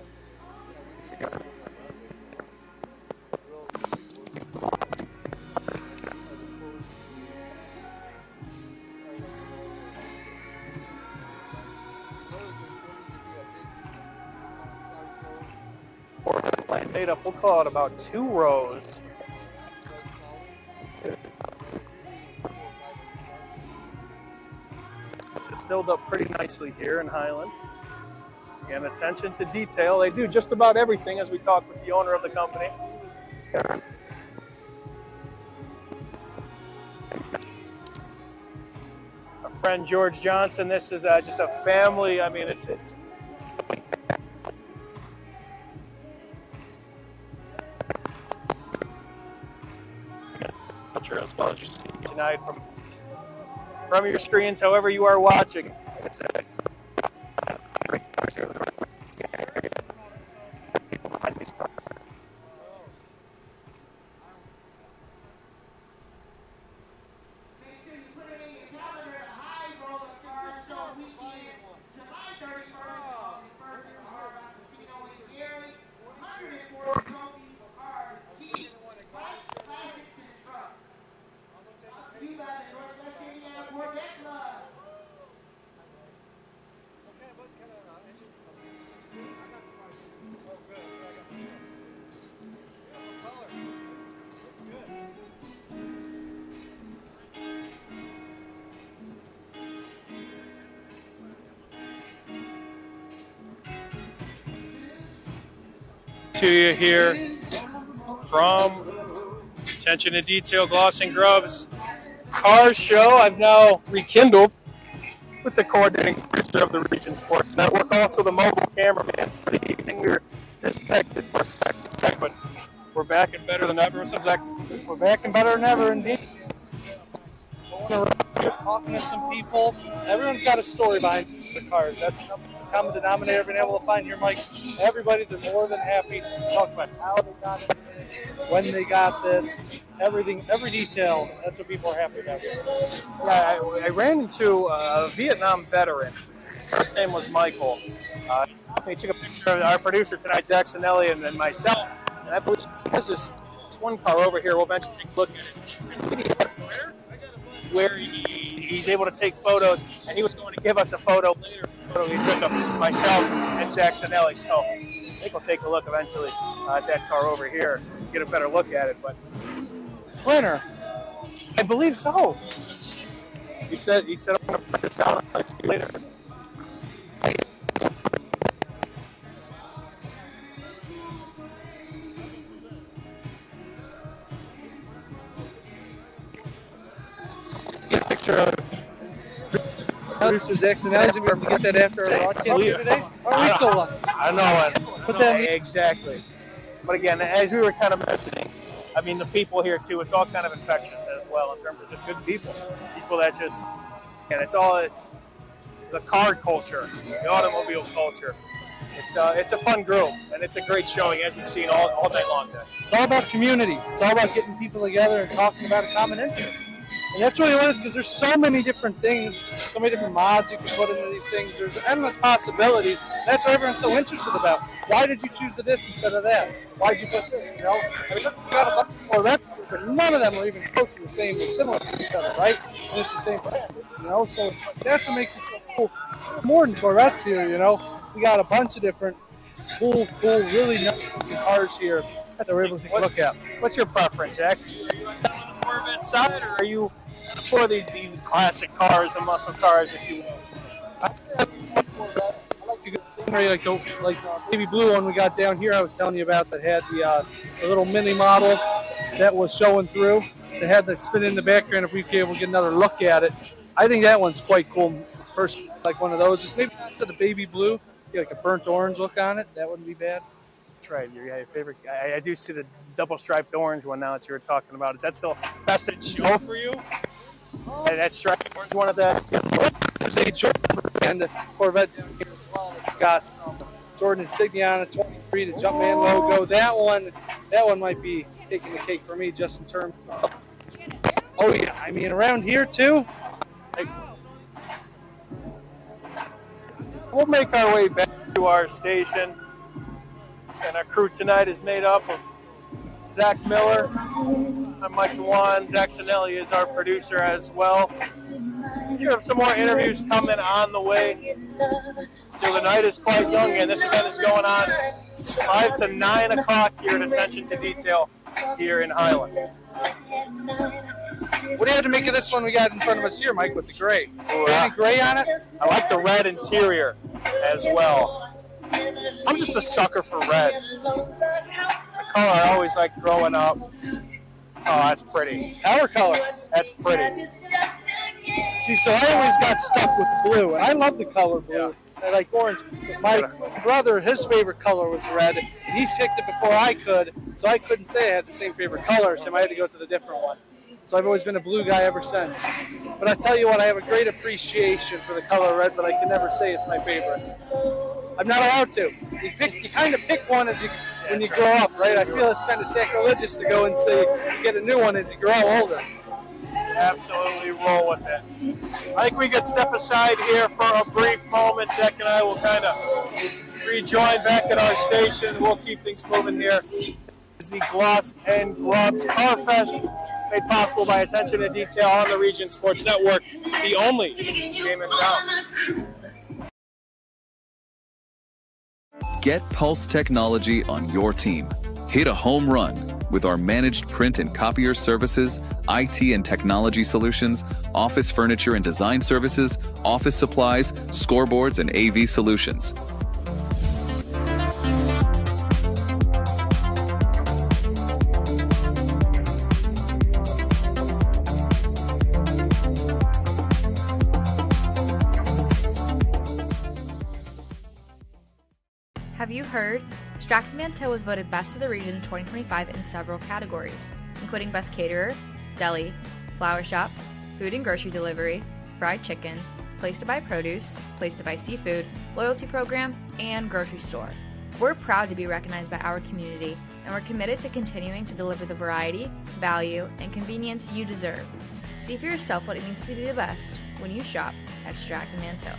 Made up, we'll call it about 2 rows. This is filled up pretty nicely here in Highland. Again, attention to detail. They do just about everything as we talk with the owner of the company. Our friend George Johnson, this is just a family, I mean, it's as well as you see tonight from your screens, however you are watching. To you here from Attention to Detail, Gloss and Grubs Cars Show. I've now rekindled with the coordinating producer of the Region Sports Network, also the mobile cameraman for the evening. We were disconnected for a second, but we're back and better than ever. We're back and better than ever, indeed. Going around here, talking to some people. Everyone's got a story behind the cars. That's the common denominator I've been able to find here, Mike. Everybody, they're more than happy to talk about how they got it, when they got this, everything, every detail. That's what people are happy about. Yeah, I ran into a Vietnam veteran. His first name was Michael. He took a picture of our producer tonight, Zach Sinelli, and myself. And I believe he has this one car over here. We'll eventually take a look at it. Where he's able to take photos, and he was going to give us a photo later. He took of myself and Zach Sinelli. So I think we'll take a look eventually at that car over here, get a better look at it. But Flinner, I believe so. He said I'm going to put this down later. Get a picture of producer Zach Sinelli. We're able to get that after our broadcast here today. I know. Put that exactly. But again, as we were kind of mentioning, I mean, the people here too. It's all kind of infectious as well in terms of just good people that just, and it's the car culture, the automobile culture. It's a fun group, and it's a great showing, as you've seen all night long. It's all about community. It's all about getting people together and talking about a common interest. And that's really what it is, because there's so many different things, so many different mods you can put into these things. There's endless possibilities. That's what everyone's so interested about. Why did you choose this instead of that? Why did you put this? You know, I mean, look, we got a bunch of Corvettes, but none of them are even close to the same, they're similar to each other, right? And it's the same brand, you know. So that's what makes it so cool. More than Corvettes here, you know. We got a bunch of different cool, really nice cars here that we're able to take a look at. What's your preference, Zach? Are you on the Corvette side, or are you for these classic cars and muscle cars, if you will? I like the good Stingray, like baby blue one we got down here. I was telling you about that had the little mini model that was showing through. That had the spin in the background. If we could be able to get another look at it, I think that one's quite cool. First, like one of those, just maybe not to the baby blue. See like a burnt orange look on it. That wouldn't be bad. That's right. Your favorite. I do see the double striped orange one now that you were talking about. Is that still best in show for you? And that striped orange one of that. There's a Jordan and the Corvette down here as well. It's got some Jordan insignia on it. The Jumpman logo. That one might be taking the cake for me just in terms of, oh yeah, I mean around here too. We'll make our way back to our station, and our crew tonight is made up of Zach Miller. I'm Mike Dewan. Zach Sinelli is our producer as well. We should have some more interviews coming on the way. Still, the night is quite young, and this event is going on 5 to 9 o'clock here at Attention to Detail here in Highland. What do you have to make of this one we got in front of us here, Mike, with the gray? Any gray on it? I like the red interior as well. I'm just a sucker for red. The color I always liked growing up. Oh, that's pretty. Our color. That's pretty. See, so I always got stuck with blue, and I love the color blue. Yeah. I like orange. My brother, his favorite color was red, and he picked it before I could, so I couldn't say I had the same favorite color, so I had to go to the different one. So I've always been a blue guy ever since. But I tell you what, I have a great appreciation for the color red, but I can never say it's my favorite. I'm not allowed to. You kind of pick one when you grow up, right? I feel it's kind of sacrilegious to go and say you get a new one as you grow older. Absolutely roll with it. I think we could step aside here for a brief moment. Jack and I will kind of rejoin back at our station. We'll keep things moving here. This is the Gloss and Grubs Car Fest, made possible by Attention to Detail on the Region Sports Network, the only game in town. Get Pulse technology on your team. Hit a home run with our managed print and copier services, IT and technology solutions, office furniture and design services, office supplies, scoreboards, and AV solutions. Have you heard? Stratford Manteau was voted Best of the Region 2025 in several categories, including Best Caterer, Deli, Flower Shop, Food and Grocery Delivery, Fried Chicken, Place to Buy Produce, Place to Buy Seafood, Loyalty Program, and Grocery Store. We're proud to be recognized by our community, and we're committed to continuing to deliver the variety, value, and convenience you deserve. See for yourself what it means to be the best when you shop at Stratford Manteau.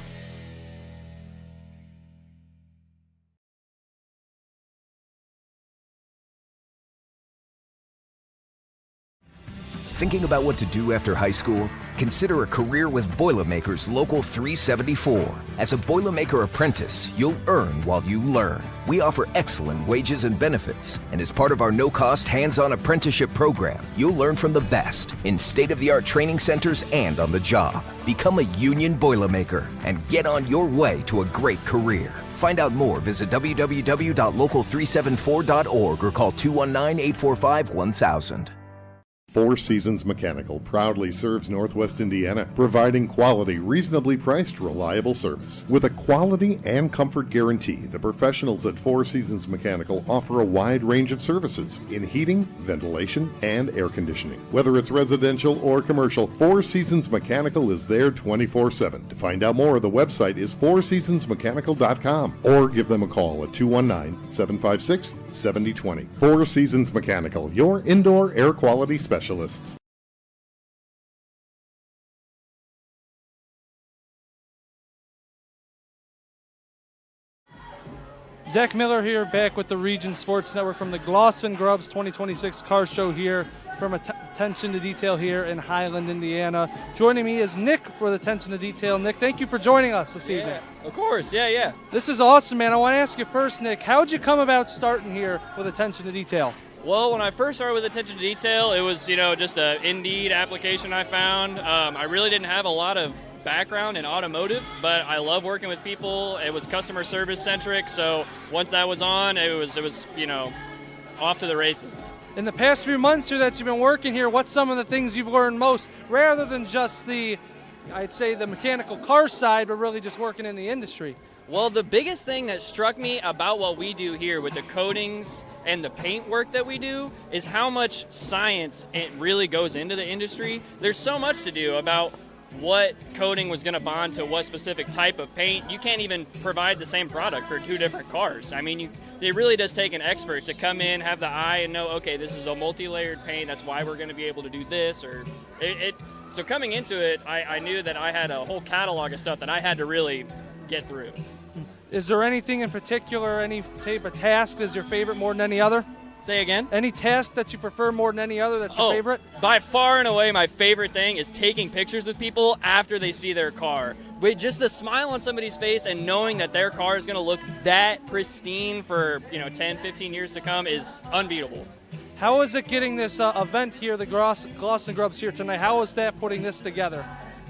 Thinking about what to do after high school? Consider a career with Boilermakers Local 374. As a Boilermaker apprentice, you'll earn while you learn. We offer excellent wages and benefits, and as part of our no-cost hands-on apprenticeship program, you'll learn from the best in state-of-the-art training centers and on the job. Become a union Boilermaker and get on your way to a great career. Find out more, visit www.local374.org or call 219-845-1000. Four Seasons Mechanical proudly serves Northwest Indiana, providing quality, reasonably priced, reliable service. With a quality and comfort guarantee, the professionals at Four Seasons Mechanical offer a wide range of services in heating, ventilation, and air conditioning. Whether it's residential or commercial, Four Seasons Mechanical is there 24/7. To find out more, the website is fourseasonsmechanical.com or give them a call at 219-756-7020. Four Seasons Mechanical, your indoor air quality specialist. Zach Miller here, back with the Region Sports Network from the Gloss and Grubs 2026 car show here from Attention to Detail here in Highland, Indiana. Joining me is Nick for the Attention to Detail. Nick, thank you for joining us this evening. Of course, yeah. This is awesome, man. I want to ask you first, Nick, how'd you come about starting here with Attention to Detail? Well, when I first started with Attention to Detail, it was, just an Indeed application I found. I really didn't have a lot of background in automotive, but I love working with people. It was customer service centric, so once that was on, it was off to the races. In the past few months here that you've been working here, what's some of the things you've learned most, rather than just the mechanical car side, but really just working in the industry? Well, the biggest thing that struck me about what we do here with the coatings and the paint work that we do is how much science it really goes into the industry. There's so much to do about what coating was going to bond to what specific type of paint. You can't even provide the same product for two different cars. I mean, it really does take an expert to come in, have the eye, and know, okay, this is a multi-layered paint. That's why we're going to be able to do this. So coming into it, I knew that I had a whole catalog of stuff that I had to really get through. Is there anything in particular, any type of task is your favorite more than any other? Say again? Any task that you prefer more than any other that's your favorite? By far and away, my favorite thing is taking pictures with people after they see their car. With just the smile on somebody's face and knowing that their car is going to look that pristine for 10, 15 years to come is unbeatable. How is it getting this event here, the Gloss and Grubs here tonight? How is that putting this together?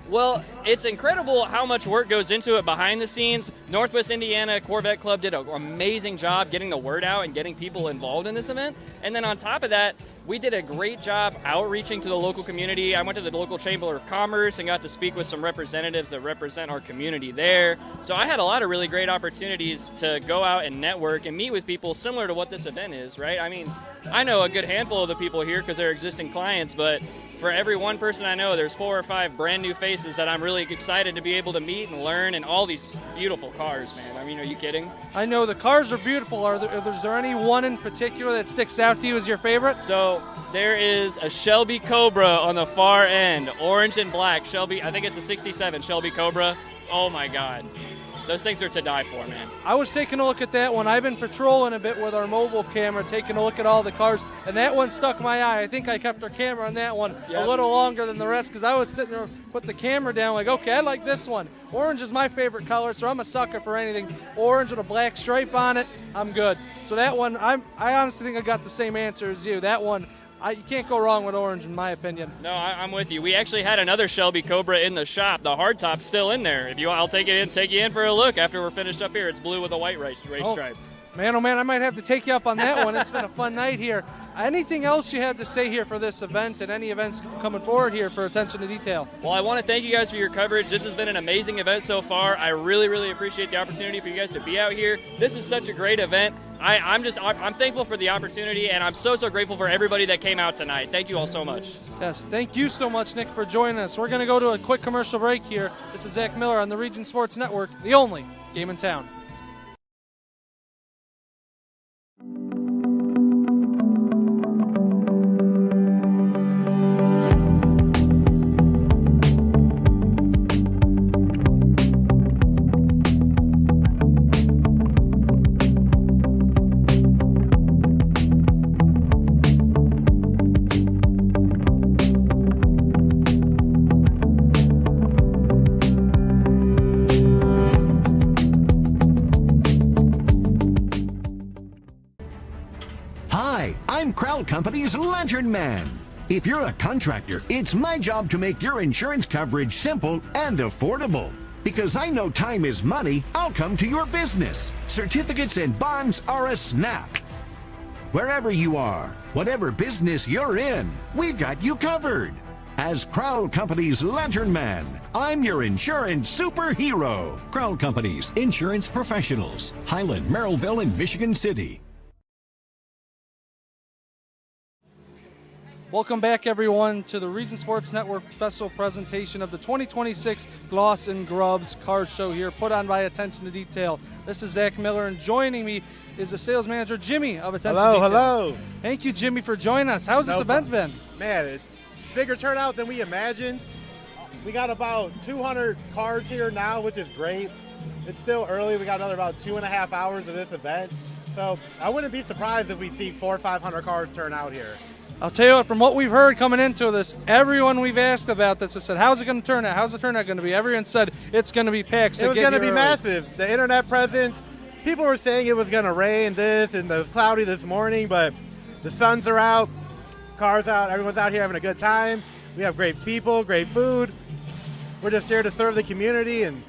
Well, it's incredible how much work goes into it behind the scenes. Northwest Indiana Corvette Club did an amazing job getting the word out and getting people involved in this event. And then on top of that, we did a great job outreaching to the local community. I went to the local Chamber of Commerce and got to speak with some representatives that represent our community there. So I had a lot of really great opportunities to go out and network and meet with people similar to what this event is, right? I mean, I know a good handful of the people here because they're existing clients, but for every one person I know, there's 4 or 5 brand new faces that I'm really excited to be able to meet and learn, and all these beautiful cars, man. I mean, are you kidding? I know the cars are beautiful. Is there any one in particular that sticks out to you as your favorite? So there is a Shelby Cobra on the far end, orange and black. Shelby, I think it's a 67 Shelby Cobra. Oh my God. Those things are to die for, man. I was taking a look at that one. I've been patrolling a bit with our mobile camera, taking a look at all the cars, and that one stuck my eye. I think I kept our camera on that one a little longer than the rest because I was sitting there, put the camera down like, okay, I like this one. Orange is my favorite color, so I'm a sucker for anything orange with a black stripe on it. I'm good. So that one, I honestly think I got the same answer as you. That one, you can't go wrong with orange, in my opinion. No, I'm with you. We actually had another Shelby Cobra in the shop. The hardtop's still in there. If you want, I'll take you in for a look after we're finished up here. It's blue with a white race stripe. Man, oh man, I might have to take you up on that one. It's been a fun night here. Anything else you had to say here for this event and any events coming forward here for attention to detail? Well, I want to thank you guys for your coverage. This has been an amazing event so far. I really, really appreciate the opportunity for you guys to be out here. This is such a great event. I'm thankful for the opportunity, and I'm so grateful for everybody that came out tonight. Thank you all so much. Yes, thank you so much, Nick, for joining us. We're going to go to a quick commercial break here. This is Zach Miller on the Region Sports Network, the only game in town. Company's Lantern Man. If you're a contractor, it's my job to make your insurance coverage simple and affordable. Because I know time is money, I'll come to your business. Certificates and bonds are a snap. Wherever you are, whatever business you're in, we've got you covered. As Crowell Company's Lantern Man, I'm your insurance superhero. Crowell Company's insurance professionals. Highland, Merrillville, and Michigan City. Welcome back, everyone, to the Region Sports Network special presentation of the 2026 Gloss and Grubs Car Show here, put on by Attention to Detail. This is Zach Miller, and joining me is the sales manager, Jimmy, of Attention to Detail. Hello. Thank you, Jimmy, for joining us. How's this event been? Man, it's bigger turnout than we imagined. We got about 200 cars here now, which is great. It's still early. We got another about 2.5 hours of this event. So I wouldn't be surprised if we see 400 or 500 cars turn out here. I'll tell you what, from what we've heard coming into this, everyone we've asked about this has said, how's it going to turn out? How's the turnout going to be? Everyone said it's going to be packed. So it was going to be massive. The internet presence, people were saying it was going to rain this and it was cloudy this morning, but the suns are out, cars out, everyone's out here having a good time. We have great people, great food. We're just here to serve the community and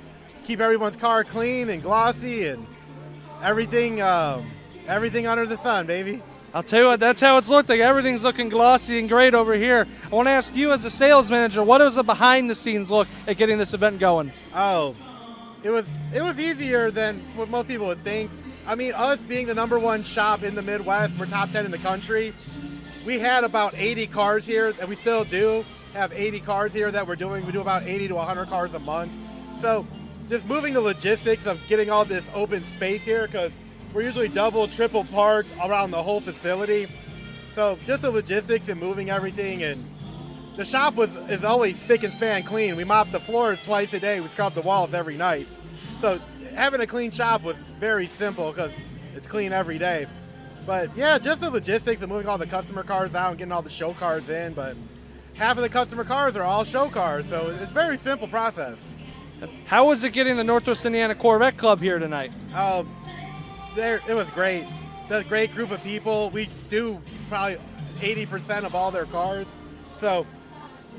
keep everyone's car clean and glossy and everything under the sun, baby. I'll tell you what, that's how it's looked like. Everything's looking glossy and great over here. I want to ask you as a sales manager, what does the behind-the-scenes look at getting this event going? Oh, it was easier than what most people would think. I mean, us being the #1 shop in the Midwest, we're top 10 in the country. We had about 80 cars here, and we still do have 80 cars here that we're doing. We do about 80 to 100 cars a month. So just moving the logistics of getting all this open space here, because we're usually double, triple parked around the whole facility. So just the logistics and moving everything, and the shop is always spick and span clean. We mop the floors twice a day. We scrub the walls every night. So having a clean shop was very simple because it's clean every day. But yeah, just the logistics of moving all the customer cars out and getting all the show cars in. But half of the customer cars are all show cars, so it's a very simple process. How was it getting the Northwest Indiana Corvette Club here tonight? It was great. The great group of people. We do probably 80% of all their cars. So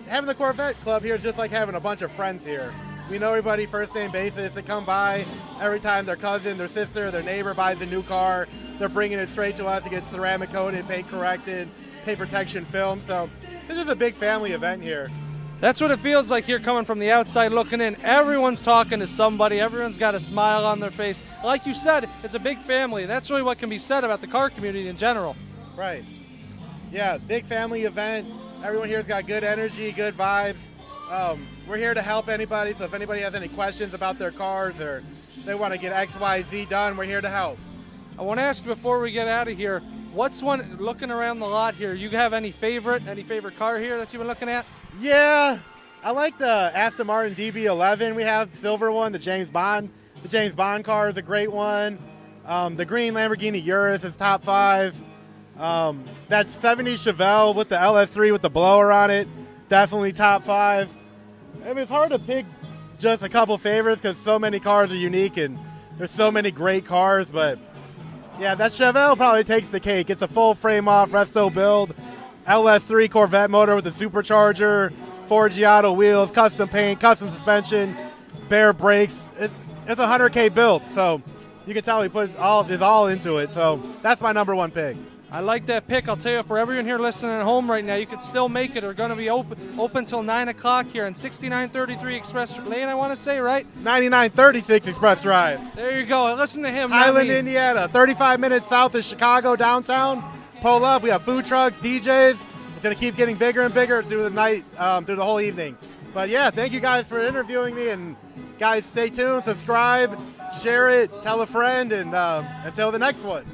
having the Corvette Club here is just like having a bunch of friends here. We know everybody first name basis. They come by every time their cousin, their sister, their neighbor buys a new car. They're bringing it straight to us to get ceramic coated, paint corrected, paint protection film. So this is a big family event here. That's what it feels like here coming from the outside looking in. Everyone's talking to somebody. Everyone's got a smile on their face. Like you said, it's a big family. That's really what can be said about the car community in general. Right. Yeah, big family event. Everyone here's got good energy, good vibes. We're here to help anybody, so if anybody has any questions about their cars or they want to get X, Y, Z done, we're here to help. I want to ask you before we get out of here, what's one, looking around the lot here, you have any favorite car here that you've been looking at? Yeah, I like the Aston Martin DB11. We have the silver one, the James Bond. The James Bond car is a great one. The green Lamborghini Urus is top 5. That 70s Chevelle with the LS3 with the blower on it, definitely top 5. I mean, it's hard to pick just a couple favorites because so many cars are unique and there's so many great cars. But yeah, that Chevelle probably takes the cake. It's a full frame off resto build, LS3 Corvette motor with a supercharger, 4 Giotto wheels, custom paint, custom suspension, bare brakes. It's a 100K build, so you can tell he put his all into it. So that's my number one pick. I like that pick. I'll tell you, for everyone here listening at home right now, you could still make it. We're going to be open till 9 o'clock here on 6933 Express Lane, I want to say, right? 9936 Express Drive. There you go. Listen to him. Highland, Indiana, 35 minutes south of Chicago downtown. Pull up. We have food trucks, DJs. It's going to keep getting bigger and bigger through the night, through the whole evening. But yeah, thank you guys for interviewing me. And guys, stay tuned, subscribe, share it, tell a friend, and until the next one.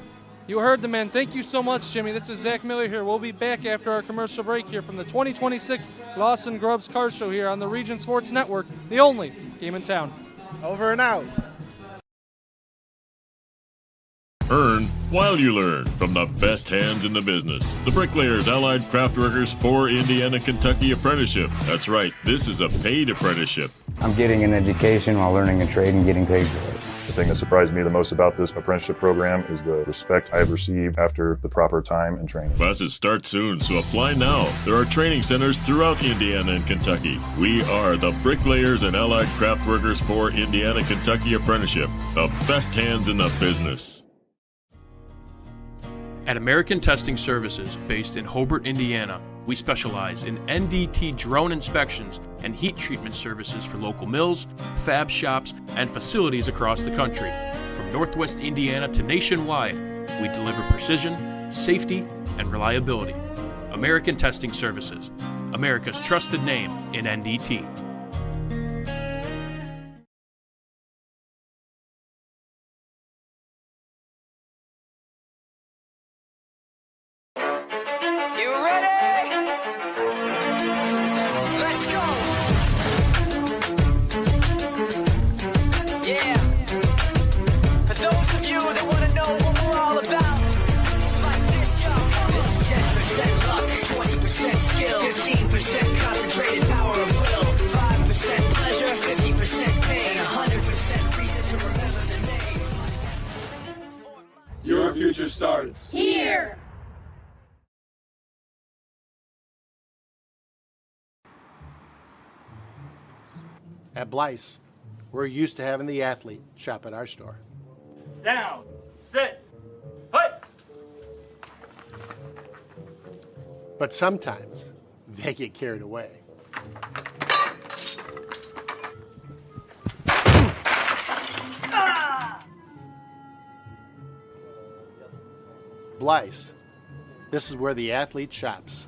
You heard the man. Thank you so much, Jimmy. This is Zach Miller here. We'll be back after our commercial break here from the 2026 Lawson Grubs Car Show here on the Region Sports Network, the only game in town. Over and out. Earn while you learn from the best hands in the business. The Bricklayers Allied Craftworkers for Indiana Kentucky Apprenticeship. That's right, this is a paid apprenticeship. I'm getting an education while learning a trade and getting paid for it. The thing that surprised me the most about this apprenticeship program is the respect I've received after the proper time and training. Classes start soon, so apply now. There are training centers throughout Indiana and Kentucky. We are the Bricklayers and Allied Craftworkers for Indiana Kentucky Apprenticeship. The best hands in the business. At American Testing Services, based in Hobart, Indiana, we specialize in NDT drone inspections and heat treatment services for local mills, fab shops, and facilities across the country. From Northwest Indiana to nationwide, we deliver precision, safety, and reliability. American Testing Services, America's trusted name in NDT. Your future starts here. At Blyce, we're used to having the athlete shop at our store. Down, sit, hut. But sometimes they get carried away. Blyce, this is where the athlete shops.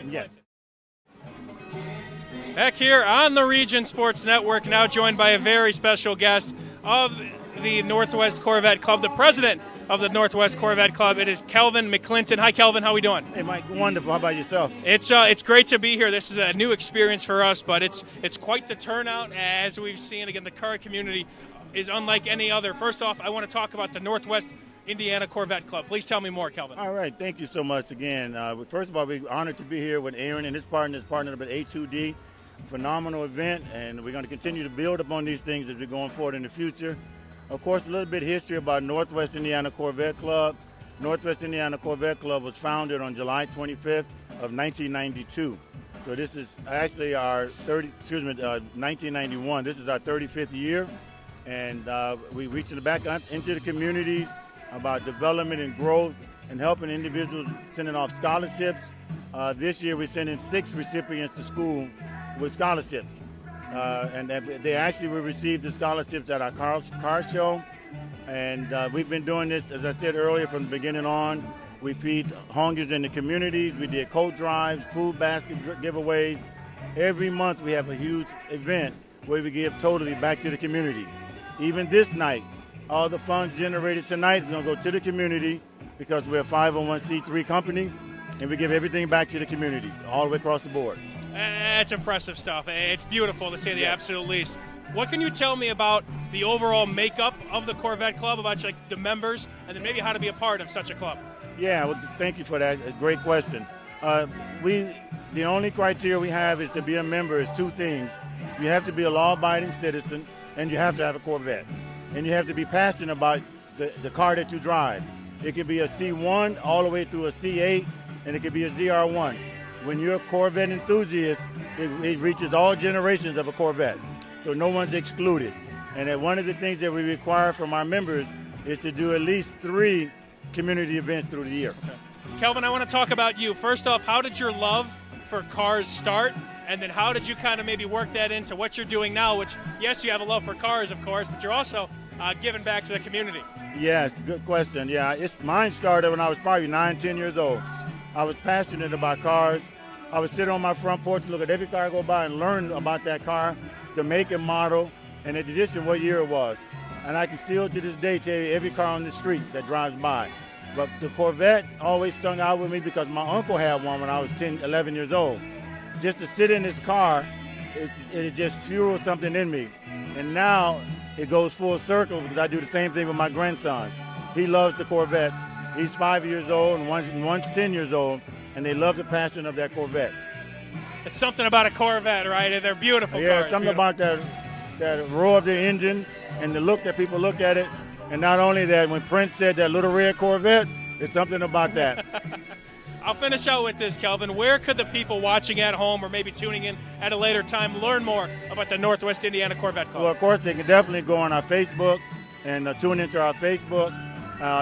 Yes. Back here on the Region Sports Network, now joined by a very special guest of the Northwest Corvette Club, the president of the Northwest Corvette Club. It is Kelvin McClinton. Hi, Kelvin. How are we doing? Hey, Mike. Wonderful. How about yourself? It's great to be here. This is a new experience for us, but it's quite the turnout, as we've seen. Again, the car community is unlike any other. First off, I want to talk about the Northwest Indiana Corvette Club. Please tell me more, Kelvin. All right. Thank you so much again. First of all, we're honored to be here with Aaron and his partners, partnered with A2D. Phenomenal event, and we're going to continue to build upon these things as we're going forward in the future. Of course, a little bit of history about Northwest Indiana Corvette Club. Northwest Indiana Corvette Club was founded on July 25th of 1992. So this is actually our 1991. This is our 35th year, and we reaching back into the communities about development and growth and helping individuals, sending off scholarships. This year we're sending 6 recipients to school with scholarships. And they actually will receive the scholarships at our car show. And we've been doing this, as I said earlier, from the beginning on. We feed hungers in the communities. We did coat drives, food basket giveaways. Every month we have a huge event where we give totally back to the community. Even this night, all the funds generated tonight is going to go to the community because we're a 501c3 company, and we give everything back to the communities all the way across the board. It's impressive stuff. It's beautiful, to say the absolute least. What can you tell me about the overall makeup of the Corvette Club, about like the members, and then maybe how to be a part of such a club? Yeah, well, thank you for that. A great question. The only criteria we have is to be a member is 2 things. You have to be a law-abiding citizen, and you have to have a Corvette. And you have to be passionate about the car that you drive. It could be a C1 all the way through a C8, and it could be a ZR1. When you're a Corvette enthusiast, it reaches all generations of a Corvette. So no one's excluded. And that one of the things that we require from our members is to do at least 3 community events through the year. Okay. Kelvin, I want to talk about you. First off, how did your love for cars start? And then how did you kind of maybe work that into what you're doing now, which, yes, you have a love for cars, of course, but you're also giving back to the community. Yes, good question. Yeah, mine started when I was probably 9, 10 years old. I was passionate about cars. I would sit on my front porch, look at every car I go by and learn about that car, the make and model, and in addition, what year it was. And I can still to this day tell you every car on the street that drives by. But the Corvette always stung out with me because my uncle had one when I was 10, 11 years old. Just to sit in his car, it just fueled something in me. And now it goes full circle because I do the same thing with my grandsons. He loves the Corvettes. He's 5 years old and one's 10 years old, and they love the passion of that Corvette. It's something about a Corvette, right? They're beautiful yeah, cars. Something about that roar of the engine and the look that people look at it. And not only that, when Prince said that little red Corvette, it's something about that. I'll finish out with this, Kelvin. Where could the people watching at home or maybe tuning in at a later time learn more about the Northwest Indiana Corvette Club? Well, of course, they can definitely go on our Facebook and tune into our Facebook.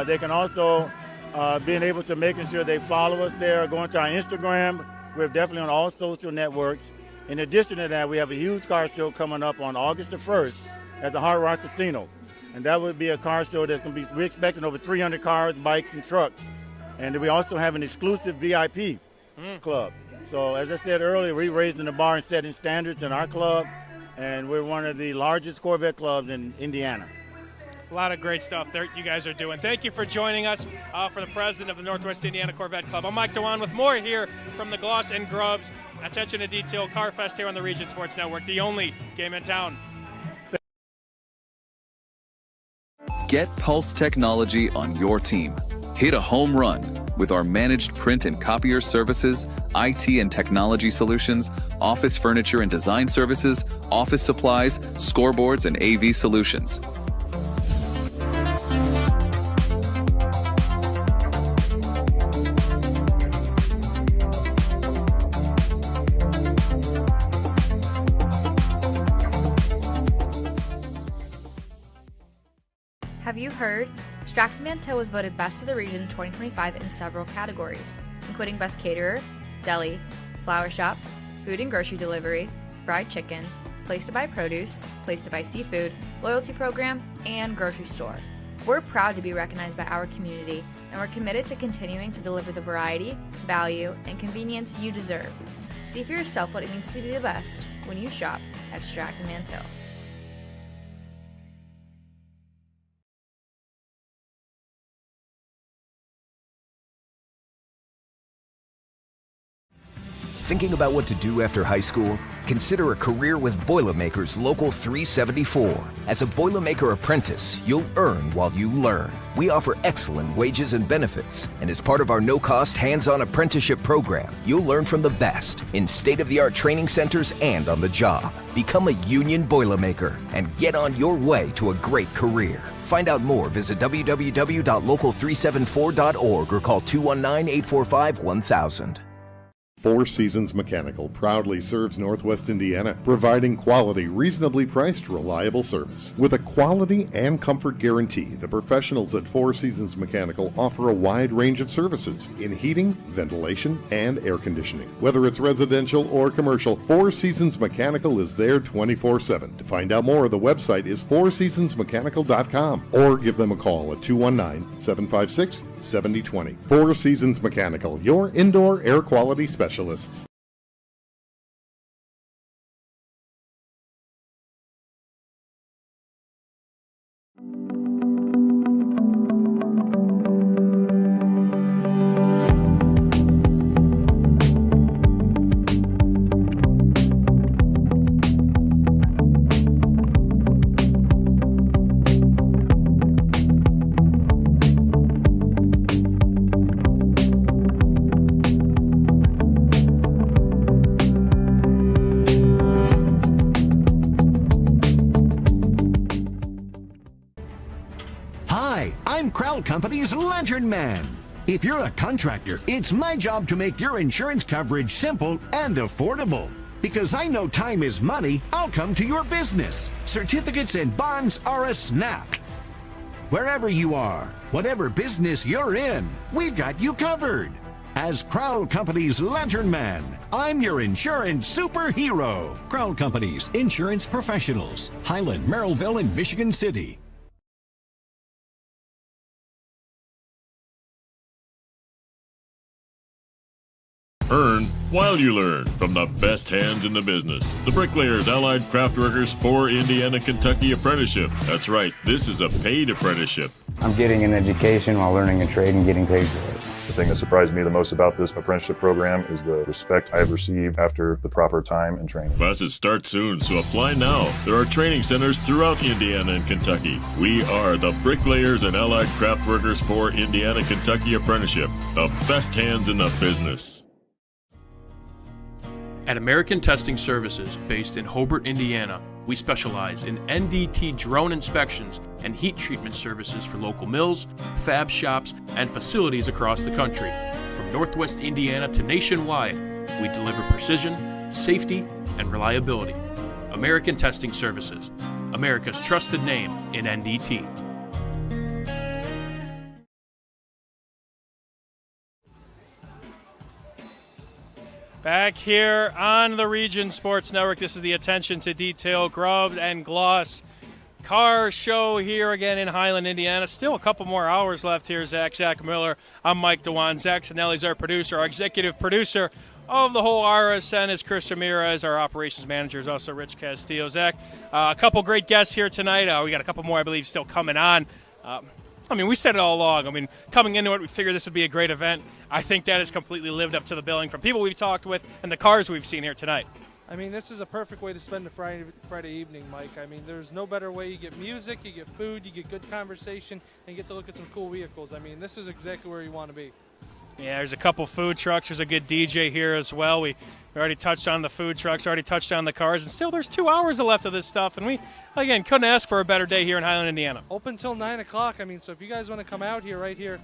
They can also being able to making sure they follow us there, going to our Instagram. We're definitely on all social networks. In addition to that, we have a huge car show coming up on August the 1st at the Hard Rock Casino. And that would be a car show that's going to be, we're expecting over 300 cars, bikes, and trucks. And we also have an exclusive VIP club. So as I said earlier, we're raising the bar and setting standards in our club. And we're one of the largest Corvette clubs in Indiana. A lot of great stuff there you guys are doing. Thank you for joining us for the president of the Northwest Indiana Corvette Club. I'm Mike Dewan with more here from the Gloss and Grubs. Attention to detail, Car Fest here on the Region Sports Network, the only game in town. Get Pulse technology on your team. Hit a home run with our managed print and copier services, IT and technology solutions, office furniture and design services, office supplies, scoreboards, and AV solutions. Have you heard? Stratford Manteau was voted Best of the Region 2025 in several categories, including Best Caterer, Deli, Flower Shop, Food and Grocery Delivery, Fried Chicken, Place to Buy Produce, Place to Buy Seafood, Loyalty Program, and Grocery Store. We're proud to be recognized by our community and we're committed to continuing to deliver the variety, value, and convenience you deserve. See for yourself what it means to be the best when you shop at Stratton Mantel. Thinking about what to do after high school? Consider a career with Boilermakers Local 374. As a Boilermaker apprentice, you'll earn while you learn. We offer excellent wages and benefits, and as part of our no-cost hands-on apprenticeship program, you'll learn from the best in state-of-the-art training centers and on the job. Become a union Boilermaker and get on your way to a great career. Find out more, visit www.local374.org or call 219-845-1000. Four Seasons Mechanical proudly serves Northwest Indiana, providing quality, reasonably priced, reliable service. With a quality and comfort guarantee, the professionals at Four Seasons Mechanical offer a wide range of services in heating, ventilation, and air conditioning. Whether it's residential or commercial, Four Seasons Mechanical is there 24/7. To find out more, the website is fourseasonsmechanical.com or give them a call at 219-756-7020. Four Seasons Mechanical, your indoor air quality specialist. Company's Lantern Man. If you're a contractor, it's my job to make your insurance coverage simple and affordable. Because I know time is money, I'll come to your business. Certificates and bonds are a snap. Wherever you are, whatever business you're in, we've got you covered. As Crowell Company's Lantern Man, I'm your insurance superhero. Crowell Company's insurance professionals. Highland, Merrillville, and Michigan City. Earn while you learn from the best hands in the business. The Bricklayers Allied Craftworkers for Indiana, Kentucky Apprenticeship. That's right, this is a paid apprenticeship. I'm getting an education while learning a trade and getting paid for it. The thing that surprised me the most about this apprenticeship program is the respect I have received after the proper time and training. Classes start soon, so apply now. There are training centers throughout Indiana and Kentucky. We are the Bricklayers and Allied Craftworkers for Indiana, Kentucky Apprenticeship. The best hands in the business. At American Testing Services, based in Hobart, Indiana, we specialize in NDT drone inspections and heat treatment services for local mills, fab shops, and facilities across the country. From Northwest Indiana to nationwide, we deliver precision, safety, and reliability. American Testing Services, America's trusted name in NDT. Back here on the Region Sports Network, this is the Attention to Detail Grubs and Gloss car show here again in Highland, Indiana. Still a couple more hours left here. Zach Miller. I'm Mike DeWan. Zach Sinelli's our producer. Our executive producer of the whole RSN is Chris Ramirez. Our operations manager is also Rich Castillo. Zach, a couple great guests here tonight. We got a couple more, I believe, still coming on. We said it all along. Coming into it, we figured this would be a great event. I think that has completely lived up to the billing from people we've talked with and the cars we've seen here tonight. This is a perfect way to spend a Friday evening, Mike. There's no better way. You get music, you get food, you get good conversation, and you get to look at some cool vehicles. This is exactly where you want to be. Yeah, there's a couple food trucks. There's a good DJ here as well. We already touched on the food trucks, already touched on the cars, and still there's 2 hours left of this stuff. And we, again, couldn't ask for a better day here in Highland, Indiana. Open till 9 o'clock. So if you guys want to come out here, right here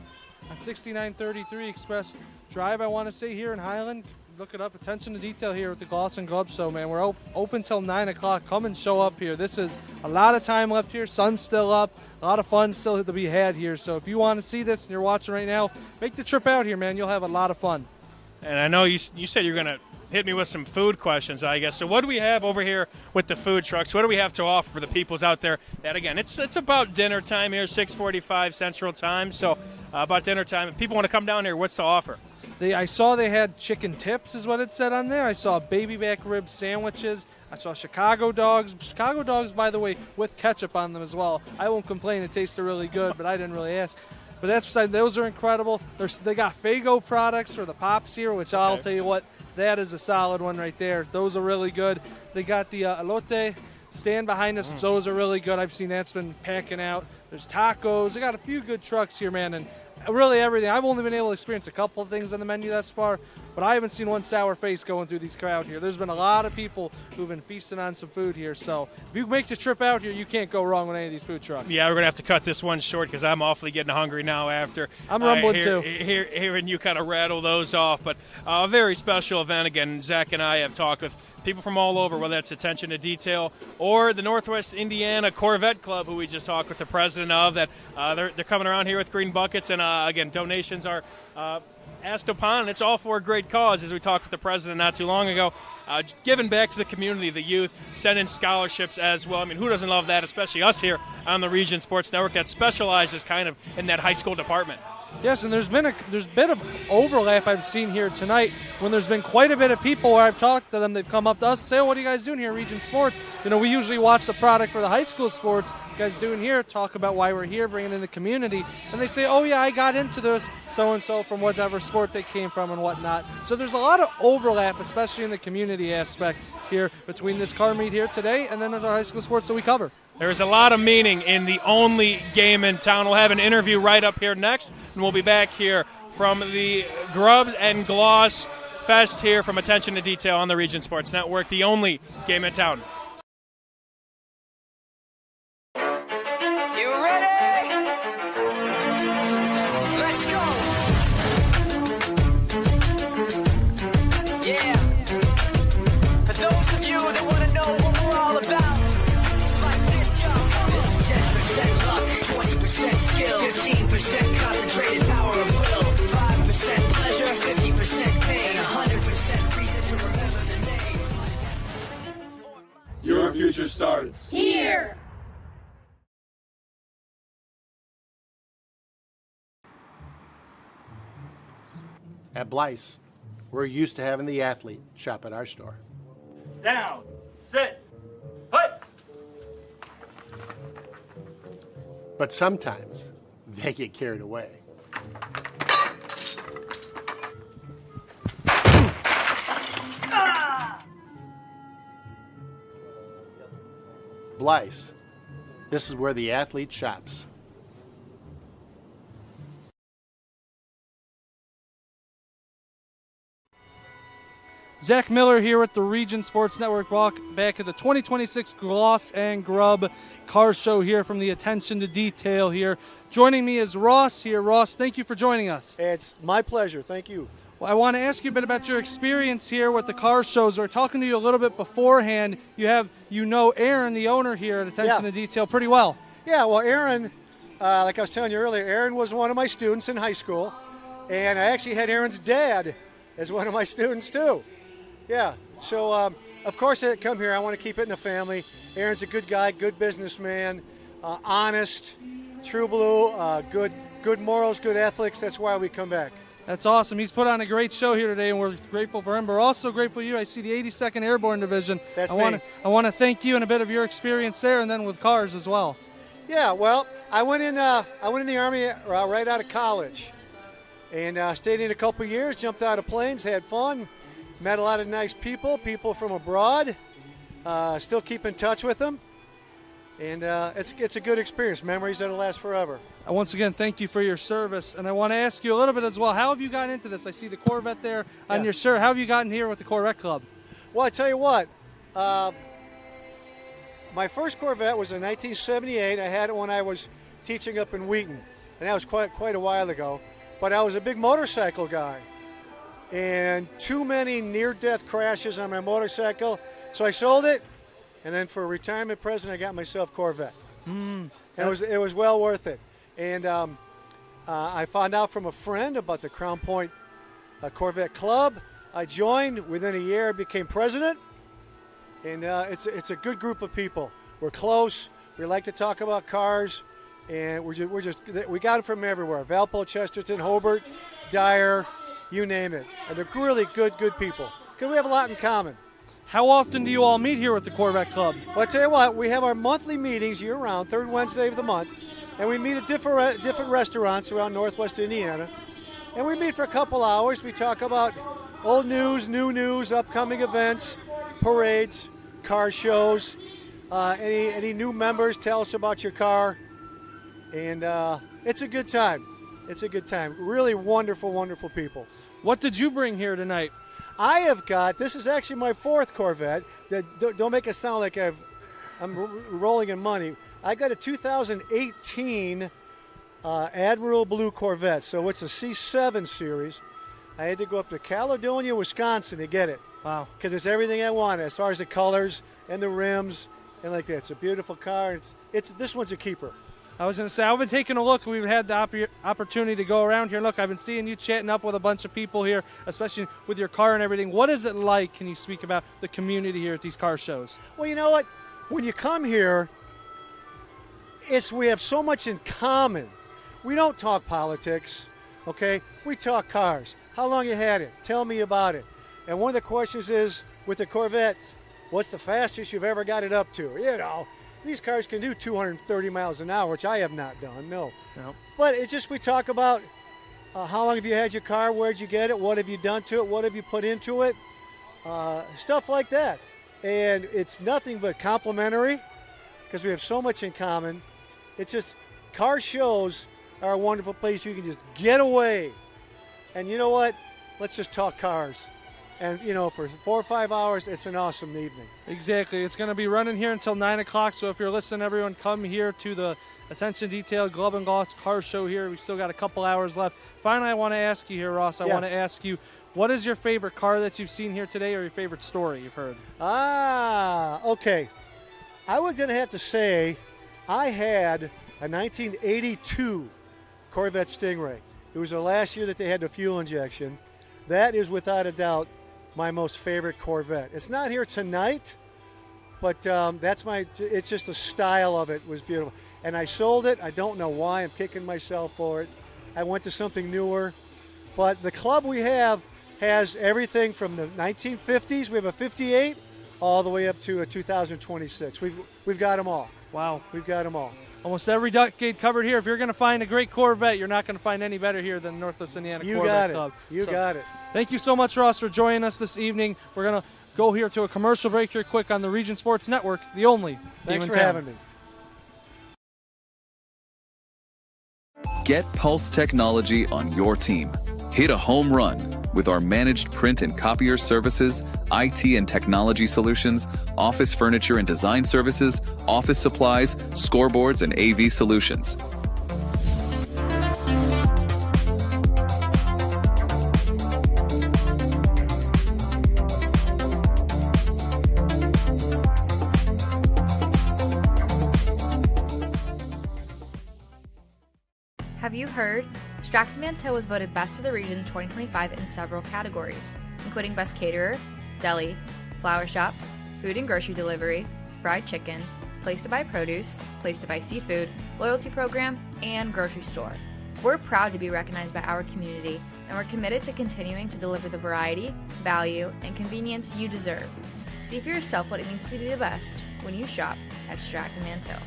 on 6933 Express Drive, I want to say here in Highland, look it up. Attention to detail here with the Gloss and Grubs. So, man, we're open till 9 o'clock. Come and show up here. This is a lot of time left here. Sun's still up. A lot of fun still to be had here. So if you want to see this and you're watching right now, make the trip out here, man. You'll have a lot of fun. And I know you said you're going to hit me with some food questions, I guess. So what do we have over here with the food trucks? What do we have to offer for the peoples out there? That, again, it's about dinner time here, 6:45 Central Time. So about dinner time. If people want to come down here, what's the offer? I saw they had chicken tips is what it said on there. I saw baby back rib sandwiches. I saw Chicago dogs. Chicago dogs, by the way, with ketchup on them as well. I won't complain. It tasted really good, but I didn't really ask. But that's beside. Those are incredible. They got Faygo products for the Pops here, which I'll tell you what, that is a solid one right there. Those are really good. They got the elote stand behind us. Those are really good. I've seen that's been packing out. There's tacos. They got a few good trucks here, man, and really everything. I've only been able to experience a couple of things on the menu thus far, but I haven't seen one sour face going through these crowd here. There's been a lot of people who've been feasting on some food here, so if you make the trip out here, you can't go wrong with any of these food trucks. Yeah, we're going to have to cut this one short because I'm awfully getting hungry now after I'm rumbling too. Hearing you kind of rattle those off, but a very special event. Again, Zach and I have talked with people from all over, whether that's Attention to Detail or the Northwest Indiana Corvette Club, who we just talked with the president of, that they're coming around here with green buckets, and again, donations are asked upon, and it's all for a great cause, as we talked with the president not too long ago, giving back to the community, the youth, sending scholarships as well. I mean, who doesn't love that, especially us here on the Region Sports Network that specializes kind of in that high school department. Yes, and there's been a bit of overlap I've seen here tonight when there's been quite a bit of people where I've talked to them. They've come up to us and say, oh, what are you guys doing here at Region Sports? You know, we usually watch the product for the high school sports. You guys doing here, talk about why we're here, bringing in the community. And they say, oh, yeah, I got into this so-and-so from whatever sport they came from and whatnot. So there's a lot of overlap, especially in the community aspect here between this car meet here today and then there's our high school sports that we cover. There's a lot of meaning in the only game in town. We'll have an interview right up here next, and we'll be back here from the Grubs and Gloss Fest here from Attention to Detail on the Region Sports Network, the only game in town. You ready? Let's go. Yeah. For those of you that want to know what we're all about, 20% skill, 15% concentrated power of will, 5% pleasure, 50% pain, 100% reason to remember the name. Your future starts here. At Blyce, we're used to having the athlete shop at our store. Down, sit, hut. But sometimes they get carried away. Blyce, this is where the athlete shops. Zach Miller here with the Region Sports Network. Walk back at the 2026 Gloss and Grub Car Show here from the Attention to Detail here. Joining me is Ross here. Ross, thank you for joining us. It's my pleasure. Thank you. Well, I want to ask you a bit about your experience here with the car shows. We were talking to you a little bit beforehand. You know Aaron, the owner here at Attention to Detail, pretty well. Yeah, well, Aaron, like I was telling you earlier, Aaron was one of my students in high school, and I actually had Aaron's dad as one of my students too. Yeah, so of course I come here. I want to keep it in the family. Aaron's a good guy, good businessman, honest, true blue, good morals, good ethics. That's why we come back. That's awesome. He's put on a great show here today, and we're grateful for him. But we're also grateful for you. I see the 82nd Airborne Division. That's me. I want to thank you and a bit of your experience there, and then with cars as well. Yeah, well, I went in the Army right out of college, and stayed in a couple years. Jumped out of planes, had fun, met a lot of nice people from abroad. Still keep in touch with them, and it's a good experience. Memories that'll last forever. Once again, thank you for your service. And I want to ask you a little bit as well. How have you gotten into this? I see the Corvette there on your shirt. How have you gotten here with the Corvette Club? Well, I tell you what, my first Corvette was in 1978. I had it when I was teaching up in Wheaton, and that was quite a while ago. But I was a big motorcycle guy, and too many near-death crashes on my motorcycle, so I sold it, and then for a retirement present, I got myself a Corvette. It was well worth it. And I found out from a friend about the Crown Point Corvette Club, I joined. Within a year, I became president. And it's a good group of people. We're close. We like to talk about cars. And we got them from everywhere. Valpo, Chesterton, Hobart, Dyer, you name it. And they're really good people. Because we have a lot in common. How often do you all meet here with the Corvette Club? Well, I tell you what, we have our monthly meetings year-round, third Wednesday of the month. And we meet at different restaurants around Northwest Indiana. And we meet for a couple hours. We talk about old news, new news, upcoming events, parades, car shows. Any new members, tell us about your car. And it's a good time. It's a good time. Really wonderful, wonderful people. What did you bring here tonight? I have got, this is actually my fourth Corvette. Don't make it sound like I'm rolling in money. I got a 2018 Admiral Blue Corvette. So it's a C7 series. I had to go up to Caledonia, Wisconsin to get it. Wow. Because it's everything I wanted as far as the colors and the rims and like that. It's a beautiful car. This one's a keeper. I was going to say, I've been taking a look. We've had the opportunity to go around here. Look, I've been seeing you chatting up with a bunch of people here, especially with your car and everything. What is it like? Can you speak about the community here at these car shows? Well, you know what? When you come here, we have so much in common. We don't talk politics, okay? We talk cars. How long you had it? Tell me about it. And one of the questions is, with the Corvettes, what's the fastest you've ever got it up to? You know. These cars can do 230 miles an hour, which I have not done, no. But it's just we talk about how long have you had your car, where'd you get it, what have you done to it, what have you put into it, stuff like that. And it's nothing but complimentary because we have so much in common. It's just car shows are a wonderful place you can just get away. And you know what? Let's just talk cars. And, you know, for 4 or 5 hours, it's an awesome evening. Exactly. It's going to be running here until 9 o'clock. So if you're listening, everyone, come here to the Attention Detail Glove and Gloss Car Show here. We still got a couple hours left. Finally, I want to ask you here, Ross. I want to ask you, what is your favorite car that you've seen here today or your favorite story you've heard? Okay. I was going to have to say I had a 1982 Corvette Stingray. It was the last year that they had the fuel injection. That is, without a doubt, my most favorite Corvette. It's not here tonight, but it's just the style of it was beautiful. And I sold it. I don't know why. I'm kicking myself for it. I went to something newer. But the club we have has everything from the 1950s. We have a 58 all the way up to a 2026. We've got them all. Wow. We've got them all. Almost every decade covered here. If you're going to find a great Corvette, you're not going to find any better here than Northwest Indiana Corvette Club. You got it. Thank you so much, Ross, for joining us this evening. We're going to go here to a commercial break here quick on the Region Sports Network, the only. Thanks for having me. Get Pulse technology on your team. Hit a home run with our managed print and copier services, IT and technology solutions, office furniture and design services, office supplies, scoreboards, and AV solutions. Have you heard? Stratford Manteau was voted Best of the Region 2025 in several categories, including Best Caterer, Deli, Flower Shop, Food and Grocery Delivery, Fried Chicken, Place to Buy Produce, Place to Buy Seafood, Loyalty Program, and Grocery Store. We're proud to be recognized by our community, and we're committed to continuing to deliver the variety, value, and convenience you deserve. See for yourself what it means to be the best when you shop at Stratford Manteau.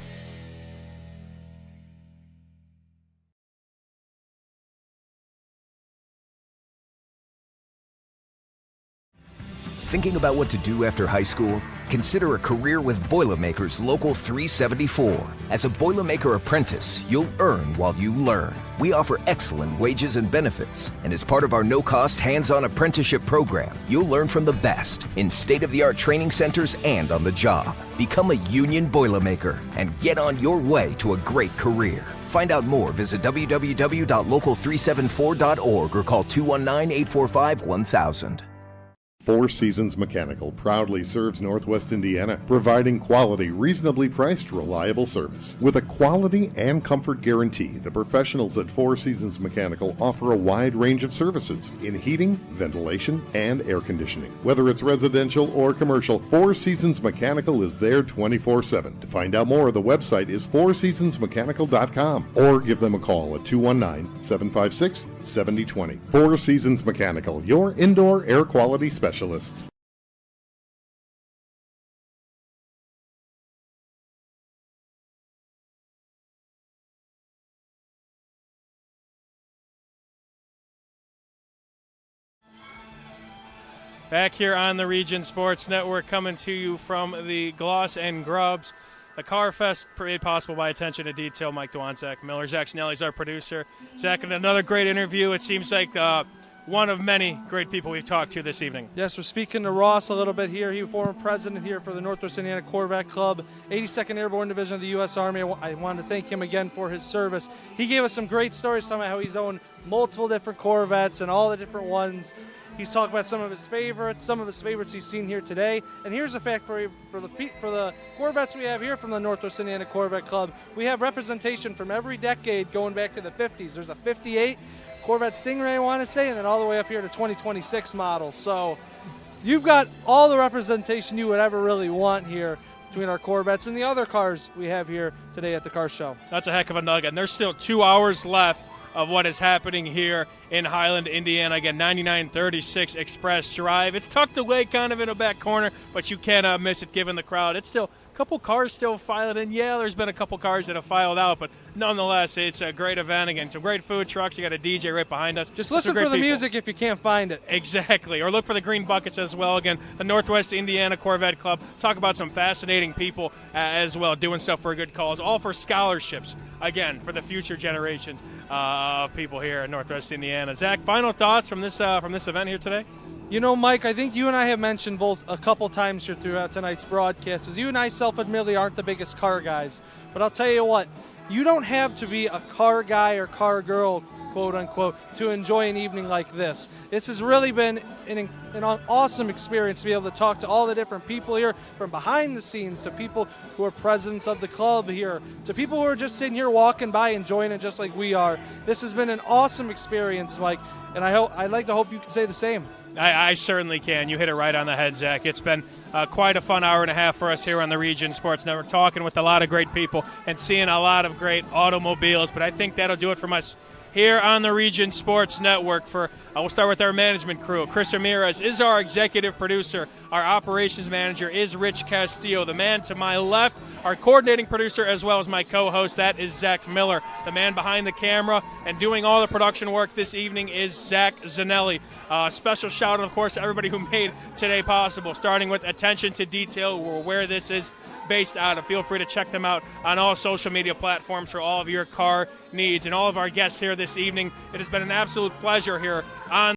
Thinking about what to do after high school? Consider a career with Boilermakers Local 374. As a Boilermaker apprentice, you'll earn while you learn. We offer excellent wages and benefits, and as part of our no-cost hands-on apprenticeship program, you'll learn from the best in state-of-the-art training centers and on the job. Become a union Boilermaker and get on your way to a great career. Find out more, visit www.local374.org or call 219-845-1000. Four Seasons Mechanical proudly serves Northwest Indiana, providing quality, reasonably priced, reliable service. With a quality and comfort guarantee, the professionals at Four Seasons Mechanical offer a wide range of services in heating, ventilation, and air conditioning. Whether it's residential or commercial, Four Seasons Mechanical is there 24/7. To find out more, the website is fourseasonsmechanical.com or give them a call at 219-756-7020. Four Seasons Mechanical, your indoor air quality specialist. Back here on the Region Sports Network, coming to you from the Gloss and Grubs. The Car Fest made possible by attention to detail. Mike Dewan, Zach Miller. Zach Snelly's our producer. Zach, another great interview. It seems like one of many great people we've talked to this evening. Yes, we're speaking to Ross a little bit here. He was former president here for the Northwest Indiana Corvette Club, 82nd Airborne Division of the U.S. Army. I wanted to thank him again for his service. He gave us some great stories talking about how he's owned multiple different Corvettes and all the different ones. He's talked about some of his favorites he's seen here today. And here's a fact for the Corvettes we have here from the Northwest Indiana Corvette Club. We have representation from every decade going back to the 50s. There's a 58 Corvette Stingray, I want to say, and then all the way up here to 2026 models. So you've got all the representation you would ever really want here between our Corvettes and the other cars we have here today at the car show. That's a heck of a nugget. And there's still 2 hours left of what is happening here in Highland, Indiana. Again, 9936 Express Drive. It's tucked away kind of in a back corner, but you cannot miss it given the crowd. It's still a couple cars still filing in. Yeah, there's been a couple cars that have filed out, but nonetheless, it's a great event. Again, some great food trucks. You got a DJ right behind us. Just listen for the music if you can't find it. Exactly. Or look for the green buckets as well. Again, the Northwest Indiana Corvette Club. Talk about some fascinating people as well, doing stuff for a good cause. All for scholarships, again, for the future generations of people here in Northwest Indiana. Zach, final thoughts from this event here today? You know, Mike, I think you and I have mentioned both a couple times here throughout tonight's broadcast, is you and I self-admittedly aren't the biggest car guys. But I'll tell you what, you don't have to be a car guy or car girl, quote-unquote, to enjoy an evening like this. This has really been an awesome experience to be able to talk to all the different people here, from behind the scenes to people who are presidents of the club here, to people who are just sitting here walking by enjoying it just like we are. This has been an awesome experience, Mike, and I'd like to hope you can say the same. I certainly can. You hit it right on the head, Zach. It's been quite a fun hour and a half for us here on the Region Sports Network, talking with a lot of great people and seeing a lot of great automobiles. But I think that'll do it from us here on the Region Sports Network. We'll start with our management crew. Chris Ramirez is our executive producer. Our operations manager is Rich Castillo. The man to my left, our coordinating producer, as well as my co-host, that is Zach Miller. The man behind the camera and doing all the production work this evening is Zach Zanelli. Special shout out, of course, to everybody who made today possible, starting with Attention to Detail, where this is based out of. Feel free to check them out on all social media platforms for all of your car needs. And all of our guests here this evening, it has been an absolute pleasure here on